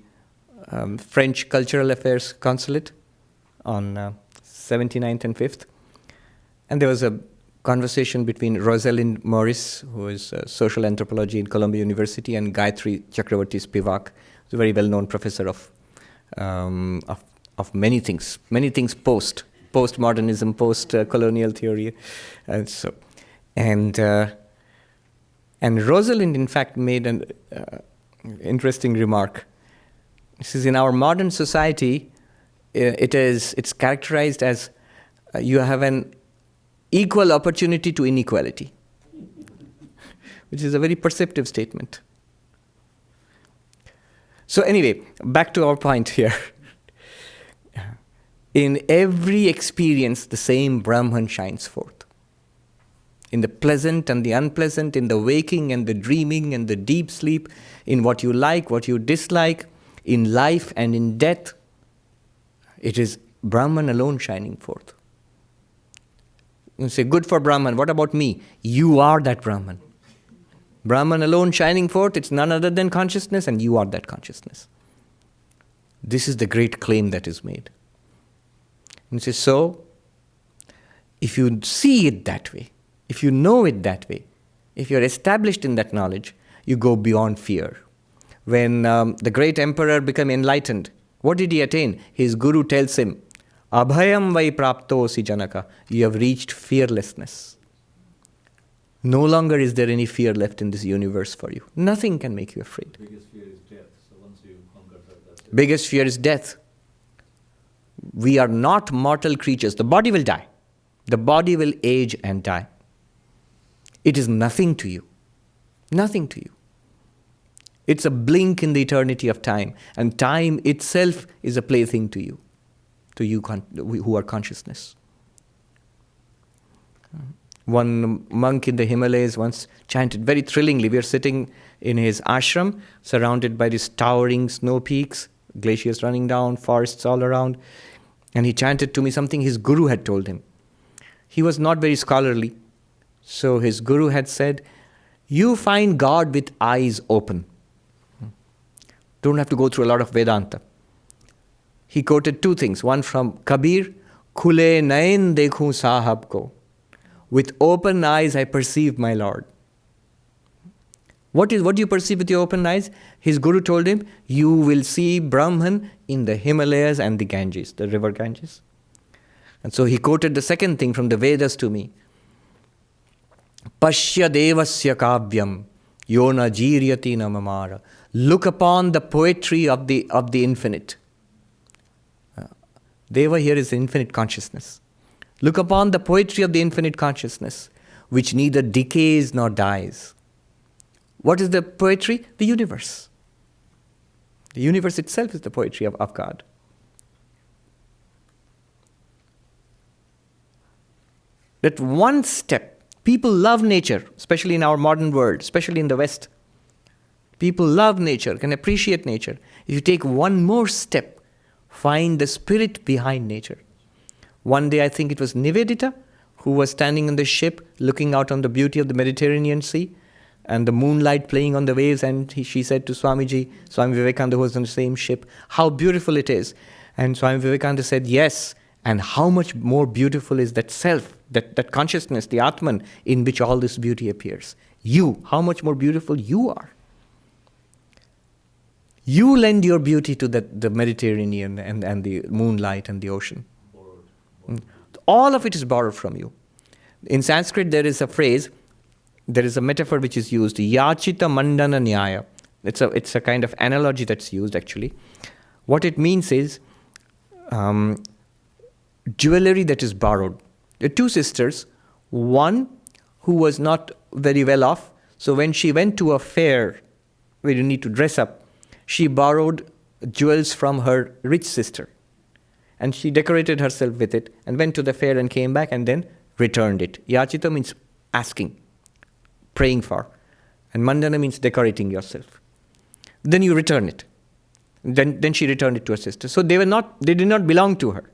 French Cultural Affairs Consulate on 79th and 5th. And there was a conversation between Rosalind Morris, who is social anthropology in Columbia University, and Gayatri Chakravarti Spivak, who's a very well-known professor of many things postmodernism, post-colonial theory, and so. And Rosalind, in fact, made an interesting remark. She says, in our modern society, it's characterized as you have an equal opportunity to inequality, which is a very perceptive statement. So anyway, back to our point here. In every experience, the same Brahman shines forth. In the pleasant and the unpleasant, in the waking and the dreaming and the deep sleep, in what you like, what you dislike, in life and in death, it is Brahman alone shining forth. You say, good for Brahman, what about me? You are that Brahman. Brahman alone shining forth, it's none other than consciousness, and you are that consciousness. This is the great claim that is made. And say, so, if you see it that way, if you know it that way, if you're established in that knowledge, you go beyond fear. When the great emperor became enlightened, what did he attain? His guru tells him, Abhayam vai praptosi Janaka, you have reached fearlessness. No longer is there any fear left in this universe for you. Nothing can make you afraid. Biggest fear is death. So once you conquer that, that's it. Biggest fear is death. We are not mortal creatures. The body will die. The body will age and die. It is nothing to you. Nothing to you. It's a blink in the eternity of time. And time itself is a plaything to you who are consciousness. One monk in the Himalayas once chanted very thrillingly. We are sitting in his ashram, surrounded by these towering snow peaks, glaciers running down, forests all around. And he chanted to me something his guru had told him. He was not very scholarly. So his guru had said, you find God with eyes open. Don't have to go through a lot of Vedanta. He quoted two things. One from Kabir, Khule nain dekhu sahab ko. With open eyes I perceive my Lord. What do you perceive with your open eyes? His guru told him, you will see Brahman in the Himalayas and the Ganges, the river Ganges. And so he quoted the second thing from the Vedas to me. Pashya devasya kavyam yona jiryati namamara. Look upon the poetry of the infinite. Deva here is infinite consciousness. Look upon the poetry of the infinite consciousness, which neither decays nor dies. What is the poetry? The universe. The universe itself is the poetry of God. That one step, people love nature, especially in our modern world, especially in the West. People love nature, can appreciate nature. If you take one more step, find the spirit behind nature. One day, I think it was Nivedita, who was standing on the ship, looking out on the beauty of the Mediterranean Sea, and the moonlight playing on the waves, and she said to Swamiji, Swami Vivekananda, who was on the same ship, how beautiful it is. And Swami Vivekananda said, yes, and how much more beautiful is that self, that consciousness, the Atman, in which all this beauty appears. You, how much more beautiful you are. You lend your beauty to the Mediterranean and the moonlight and the ocean. Borrowed. All of it is borrowed from you. In Sanskrit, there is a phrase, there is a metaphor which is used, yachita mandana nyaya. It's a kind of analogy that's used actually. What it means is jewelry that is borrowed. There are two sisters, one who was not very well off, so when she went to a fair where you need to dress up, she borrowed jewels from her rich sister. And she decorated herself with it and went to the fair and came back and then returned it. Yachita means asking. praying for. And mandana means decorating yourself. Then you return it. Then she returned it to her sister. So they did not belong to her.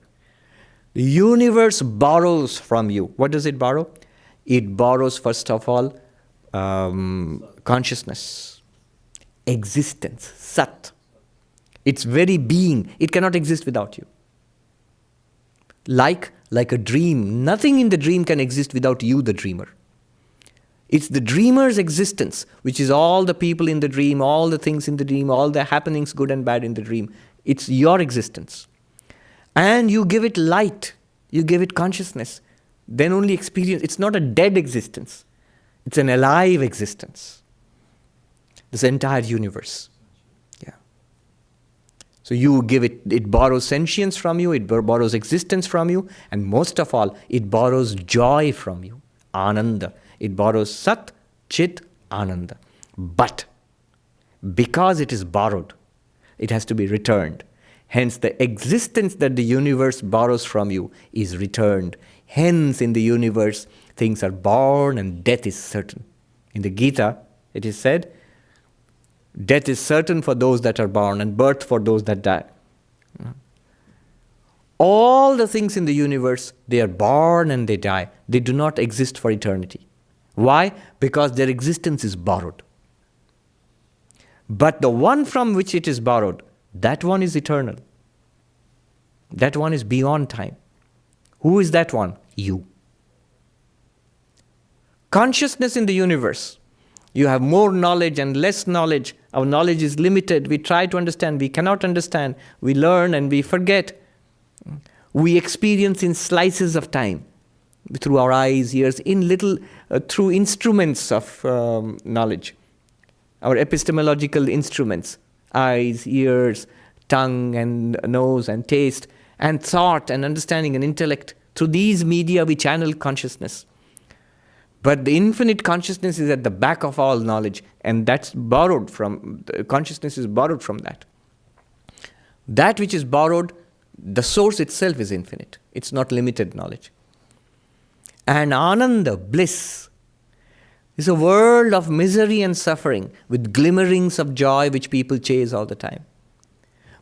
The universe borrows from you. What does it borrow? It borrows, first of all, consciousness, existence, sat. Its very being. It cannot exist without you. Like a dream. Nothing in the dream can exist without you, the dreamer. It's the dreamer's existence, which is all the people in the dream, all the things in the dream, all the happenings, good and bad in the dream. It's your existence. And you give it light. You give it consciousness. Then only experience. It's not a dead existence. It's an alive existence. This entire universe. Yeah. So you give it, it borrows sentience from you, it borrows existence from you, and most of all, it borrows joy from you. Ananda. It borrows Sat, Chit, Ananda. But because it is borrowed, it has to be returned. Hence, the existence that the universe borrows from you is returned. Hence, in the universe, things are born and death is certain. In the Gita, it is said, death is certain for those that are born and birth for those that die. All the things in the universe, they are born and they die. They do not exist for eternity. Why? Because their existence is borrowed. But the one from which it is borrowed, that one is eternal. That one is beyond time. Who is that one? You. Consciousness in the universe. You have more knowledge and less knowledge. Our knowledge is limited. We try to understand. We cannot understand. We learn and we forget. We experience in slices of time. Through our eyes, ears, through instruments of knowledge. Our epistemological instruments. Eyes, ears, tongue and nose and taste and thought and understanding and intellect. Through these media we channel consciousness. But the infinite consciousness is at the back of all knowledge, and that's borrowed from, consciousness is borrowed from that. That which is borrowed, the source itself is infinite. It's not limited knowledge. And Ananda, bliss, is a world of misery and suffering with glimmerings of joy which people chase all the time.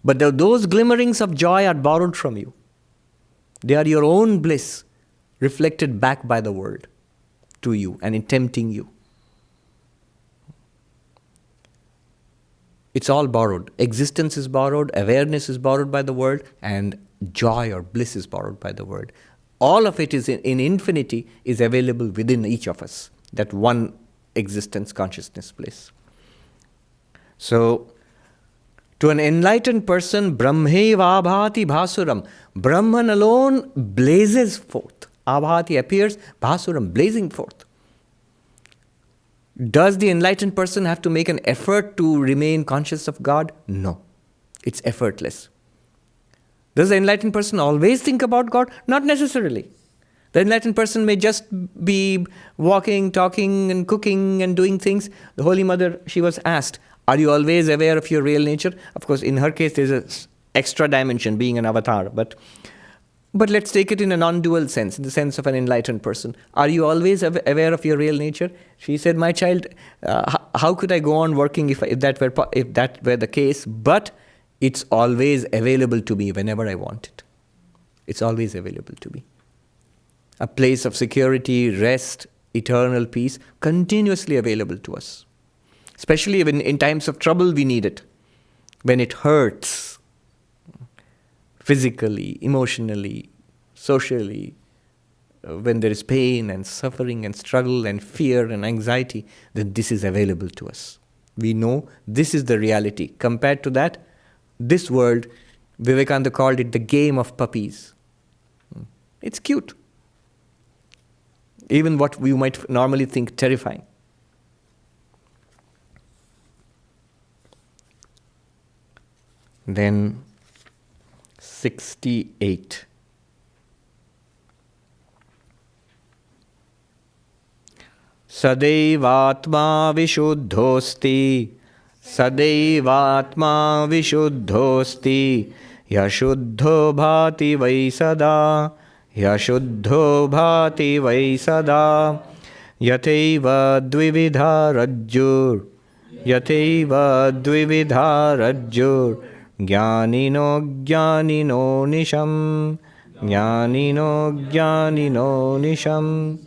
But those glimmerings of joy are borrowed from you. They are your own bliss reflected back by the world to you and in tempting you. It's all borrowed. Existence is borrowed, awareness is borrowed by the world, and joy or bliss is borrowed by the world. All of it is in infinity is available within each of us. That one existence, consciousness, bliss. So, to an enlightened person, Brahmeva abhati bhasuram. Brahman alone blazes forth. Abhati appears, bhasuram, blazing forth. Does the enlightened person have to make an effort to remain conscious of God? No. It's effortless. Does the enlightened person always think about God? Not necessarily. The enlightened person may just be walking, talking, and cooking and doing things. The Holy Mother, she was asked, are you always aware of your real nature? Of course, in her case, there's an extra dimension, being an avatar. But let's take it in a non-dual sense, in the sense of an enlightened person. Are you always aware of your real nature? She said, my child, how could I go on working if that were the case? But it's always available to me whenever I want it. It's always available to me. A place of security, rest, eternal peace, continuously available to us. Especially when in times of trouble we need it. When it hurts, physically, emotionally, socially, when there is pain and suffering and struggle and fear and anxiety, then this is available to us. We know this is the reality. Compared to that, this world, Vivekananda called it the game of puppies. It's cute. Even what we might normally think terrifying. Then 68. Sadaivatma vishuddhosti, Sadaivatma vishuddhosti, Yashuddho bhati vai sada, Yashuddho bhati vai sada, Yateva dvividha rajjur. Yateva dvividha rajjur. Jnanino jnanino nisham. Jnanino jnanino nisham.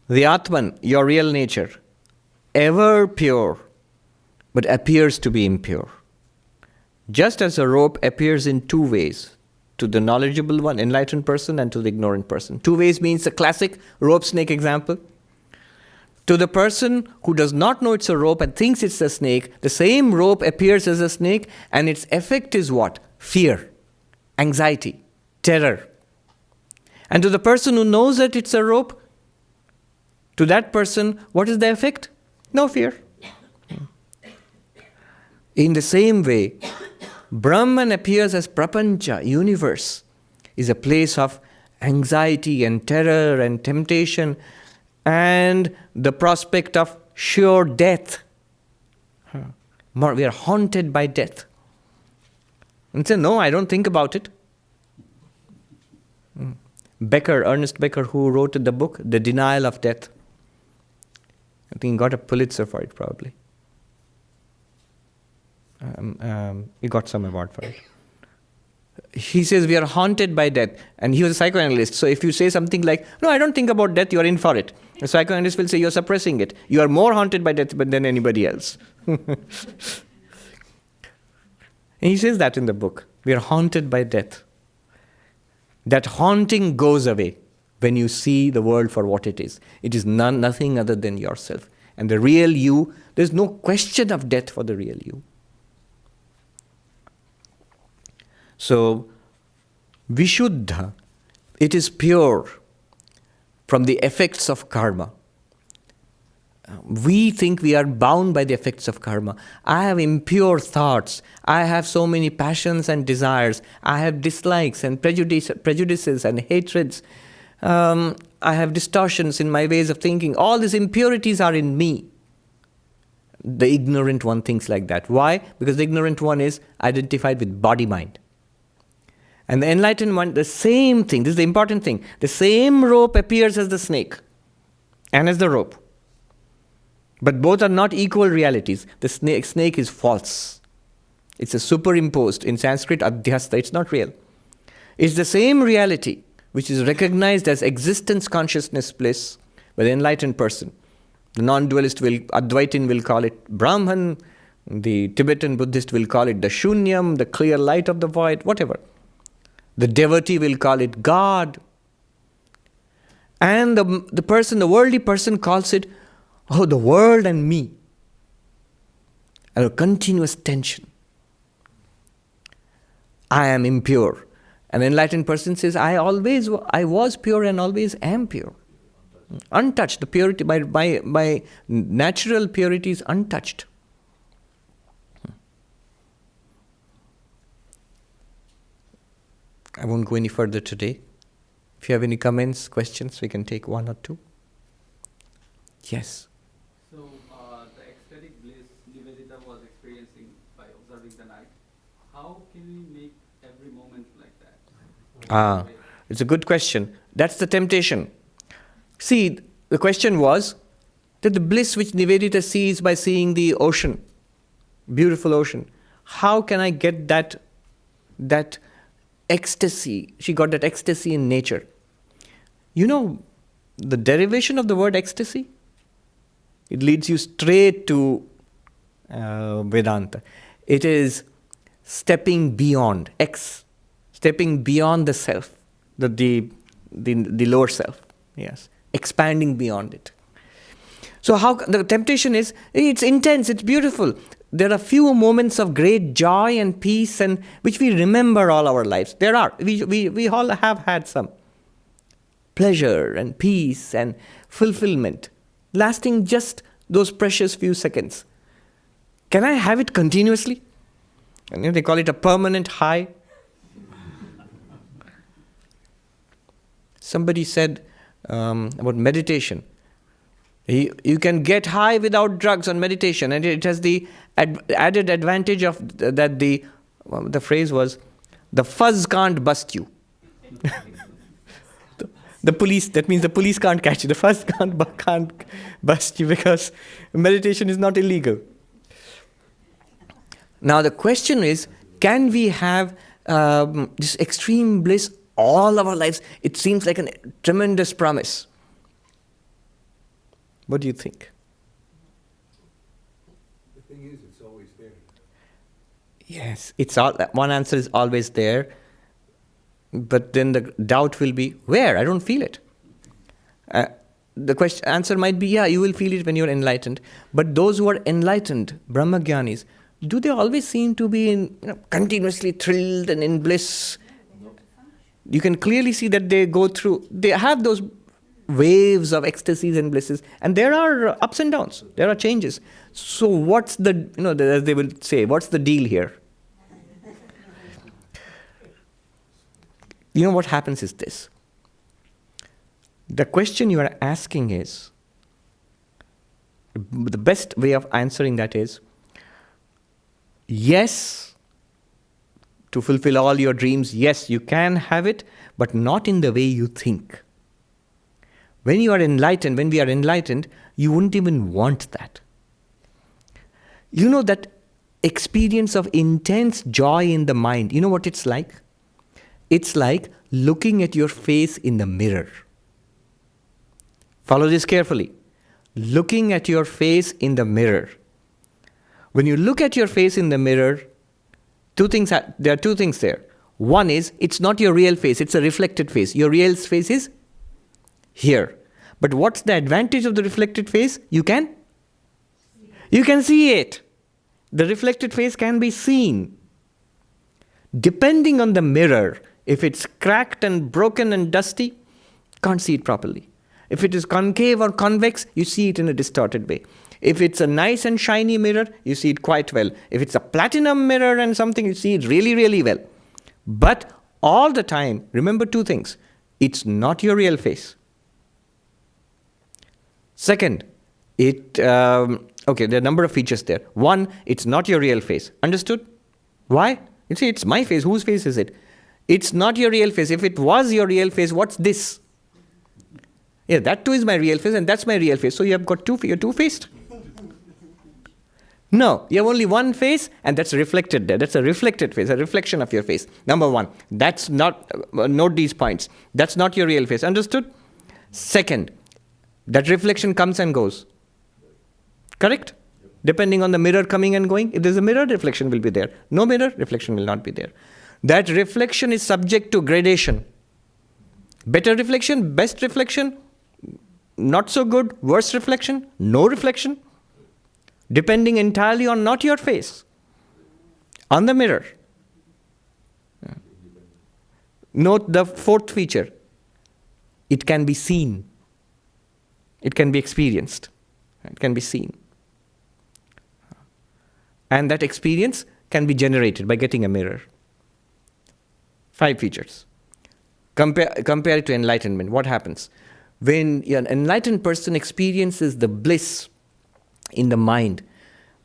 The Atman, your real nature, ever pure, but appears to be impure. Just as a rope appears in two ways, to the knowledgeable one, enlightened person, and to the ignorant person. Two ways means the classic rope snake example. To the person who does not know it's a rope and thinks it's a snake, the same rope appears as a snake, and its effect is what? Fear, anxiety, terror. And to the person who knows that it's a rope, to that person, what is the effect? No fear. In the same way, Brahman appears as prapancha, universe, is a place of anxiety and terror and temptation and the prospect of sure death. We are haunted by death. And say, no, I don't think about it. Becker, Ernest Becker, who wrote the book, The Denial of Death. I think he got a Pulitzer for it, probably. He got some award for it. He says we are haunted by death. And he was a psychoanalyst. So if you say something like, no, I don't think about death, you are in for it. The psychoanalyst will say you're suppressing it. You are more haunted by death than anybody else. And he says that in the book. We are haunted by death. That haunting goes away when you see the world for what it is. It is nothing other than yourself. And the real you, there's no question of death for the real you. So, Vishuddha, it is pure from the effects of karma. We think we are bound by the effects of karma. I have impure thoughts. I have so many passions and desires. I have dislikes and prejudices and hatreds. I have distortions in my ways of thinking. All these impurities are in me. The ignorant one thinks like that. Why? Because the ignorant one is identified with body-mind. And the enlightened one, the same thing. This is the important thing. The same rope appears as the snake and as the rope. But both are not equal realities. The snake is false. It's a superimposed, in Sanskrit, adhyasta. It's not real. It's the same reality which is recognized as existence consciousness bliss by the enlightened person. The non-dualist Advaitin will call it Brahman. The Tibetan Buddhist will call it the Shunyam, the clear light of the void, whatever. The devotee will call it God. And the worldly person calls it, oh, the world and me. A continuous tension. I am impure. An enlightened person says, I was pure and always am pure. Untouched. The purity, my natural purity is untouched. I won't go any further today. If you have any comments, questions, we can take one or two. Yes. So, the ecstatic bliss Nivedita was experiencing by observing the night, how can we make every moment like that? It's a good question. That's the temptation. See, the question was that the bliss which Nivedita sees by seeing the ocean, beautiful ocean, how can I get that ecstasy? She got that ecstasy in nature. You know, the derivation of the word ecstasy? It leads you straight to Vedanta. It is stepping beyond, stepping beyond the self, the lower self, yes, expanding beyond it. So the temptation is, it's intense, it's beautiful. There are few moments of great joy and peace and which we remember all our lives. There are. We all have had some pleasure and peace and fulfillment, lasting just those precious few seconds. Can I have it continuously? And they call it a permanent high. Somebody said about meditation. You can get high without drugs on meditation, and it has the added advantage of that the phrase was, the fuzz can't bust you. The police, that means the police can't catch you. The first can't bust you because meditation is not illegal. Now the question is, can we have this extreme bliss all our lives? It seems like a tremendous promise. What do you think? The thing is, it's always there. Yes, it's all. One answer is always there, but then the doubt will be, where? I don't feel it. The answer might be, yeah, you will feel it when you're enlightened. But those who are enlightened, Brahmagyanis, do they always seem to be continuously thrilled and in bliss? You can clearly see that they have those waves of ecstasies and blisses, and there are ups and downs, there are changes. So what's as they will say, what's the deal here? What happens is this. The question you are asking is, the best way of answering that is, yes, to fulfill all your dreams, yes, you can have it, but not in the way you think. When we are enlightened, you wouldn't even want that. That experience of intense joy in the mind, you know what it's like? It's like looking at your face in the mirror. Follow this carefully. Looking at your face in the mirror. When you look at your face in the mirror, there are two things there. One is, it's not your real face, it's a reflected face. Your real face is here. But what's the advantage of the reflected face? You can see it. The reflected face can be seen. Depending on the mirror, if it's cracked and broken and dusty, can't see it properly. If it is concave or convex, you see it in a distorted way. If it's a nice and shiny mirror, you see it quite well. If it's a platinum mirror and something, you see it really, really well. But all the time, remember two things. It's not your real face. Second, there are a number of features there. One, it's not your real face. Understood? Why? You see, it's my face. Whose face is it? It's not your real face. If it was your real face, what's this? Yeah, that too is my real face and that's my real face. So you have got you're two-faced. No, you have only one face and that's reflected there. That's a reflected face, a reflection of your face. Number one, that's not, note these points. That's not your real face. Understood? Second, that reflection comes and goes. Correct? Depending on the mirror coming and going. If there's a mirror, reflection will be there. No mirror, reflection will not be there. That reflection is subject to gradation. Better reflection, best reflection, not so good, worse reflection, no reflection. Depending entirely on not your face, on the mirror. Note the fourth feature. It can be seen. It can be experienced. It can be seen. And that experience can be generated by getting a mirror. 5 features. Compare it to enlightenment. What happens? When an enlightened person experiences the bliss in the mind,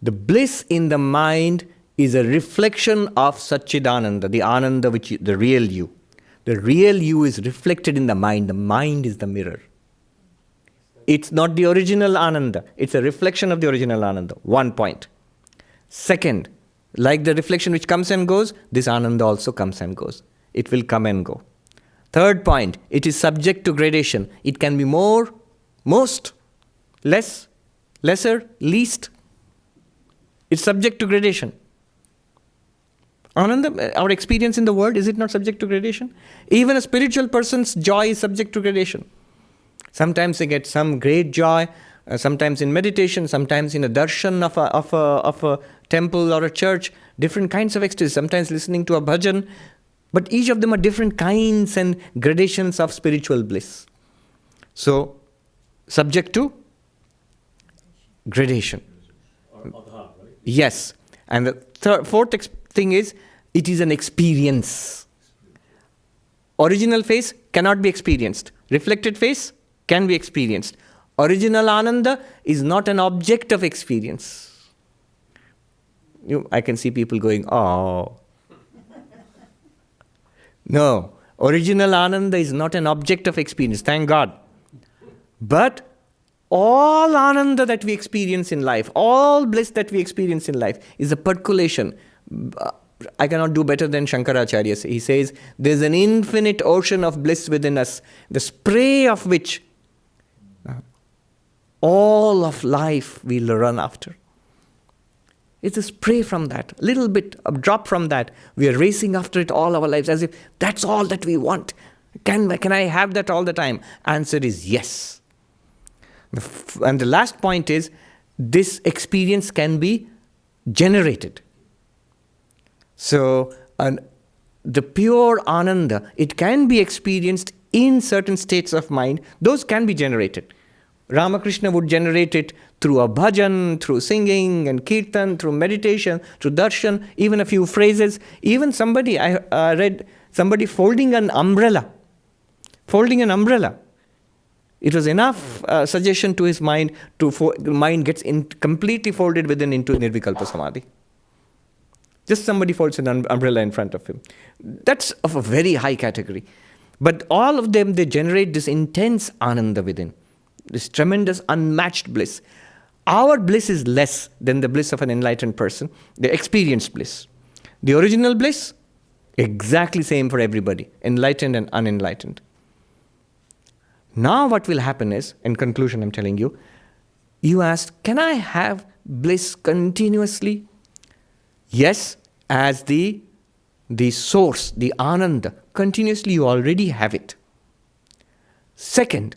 the bliss in the mind is a reflection of Satchidananda, the Ananda, the real you. The real you is reflected in the mind. The mind is the mirror. It's not the original Ananda. It's a reflection of the original Ananda. 1 point. Second, like the reflection which comes and goes, this Ananda also comes and goes. It will come and go. Third point, it is subject to gradation. It can be more, most, less, lesser, least. It's subject to gradation. Ananda, our experience in the world, is it not subject to gradation? Even a spiritual person's joy is subject to gradation. Sometimes they get some great joy, sometimes in meditation, sometimes in a darshan of a temple or a church, different kinds of ecstasy, sometimes listening to a bhajan. But each of them are different kinds and gradations of spiritual bliss. So, subject to gradation. Or adha, right? Yes. And the fourth thing is, it is an experience. Original face cannot be experienced. Reflected face can be experienced. Original Ananda is not an object of experience. I can see people going, oh. No. Original Ananda is not an object of experience, thank God. But all Ananda that we experience in life, all bliss that we experience in life is a percolation. I cannot do better than Shankaracharya. He says, there's an infinite ocean of bliss within us, the spray of which all of life will run after. It's a spray from that, a little bit, a drop from that. We are racing after it all our lives as if that's all that we want. Can I have that all the time? Answer is yes. And the last point is, this experience can be generated. So, the pure Ananda, it can be experienced in certain states of mind. Those can be generated. Ramakrishna would generate it through a bhajan, through singing and kirtan, through meditation, through darshan, even a few phrases. Even somebody, I read somebody folding an umbrella. Folding an umbrella. It was enough suggestion to his mind, the mind gets completely folded into Nirvikalpa Samadhi. Just somebody folds an umbrella in front of him. That's of a very high category. But all of them, they generate this intense Ananda within. This tremendous unmatched bliss. Our bliss is less than the bliss of an enlightened person, the experienced bliss. The original bliss, exactly same for everybody, enlightened and unenlightened. Now what will happen is, in conclusion I'm telling you, you asked, can I have bliss continuously? Yes, as the source, the Ananda, continuously you already have it. Second,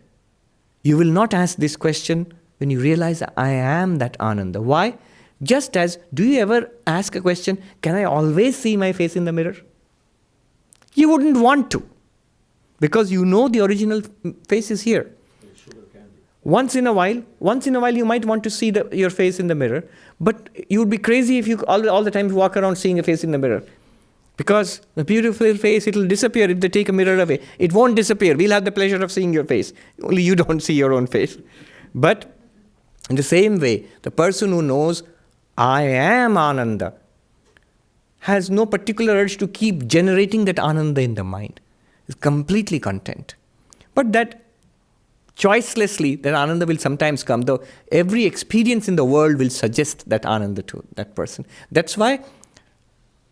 you will not ask this question when you realize I am that Ananda. Why? Just as, do you ever ask a question, can I always see my face in the mirror? You wouldn't want to, because you know the original face is here. Sugar candy. Once in a while you might want to see your face in the mirror, but you would be crazy if you all the time you walk around seeing a face in the mirror. Because the beautiful face, it will disappear if they take a mirror away. It won't disappear. We'll have the pleasure of seeing your face. Only you don't see your own face. But in the same way, the person who knows, I am Ananda, has no particular urge to keep generating that Ananda in the mind. Is completely content. But that choicelessly, that Ananda will sometimes come, though every experience in the world will suggest that Ananda to that person. That's why,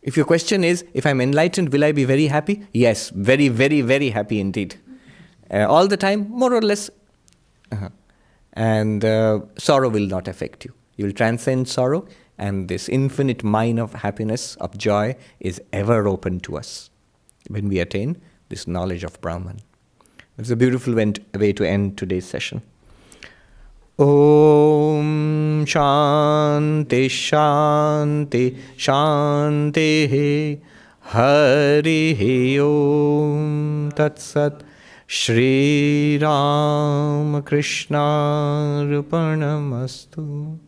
if your question is, if I'm enlightened, will I be very happy? Yes, very, very, very happy indeed. All the time, more or less. And sorrow will not affect you. You will transcend sorrow, and this infinite mine of happiness, of joy, is ever open to us when we attain this knowledge of Brahman. It's a beautiful way to end today's session. Om Shanti Shanti Shanti Hari Om Tat Sat Shri Ram Krishna Arpanamastu.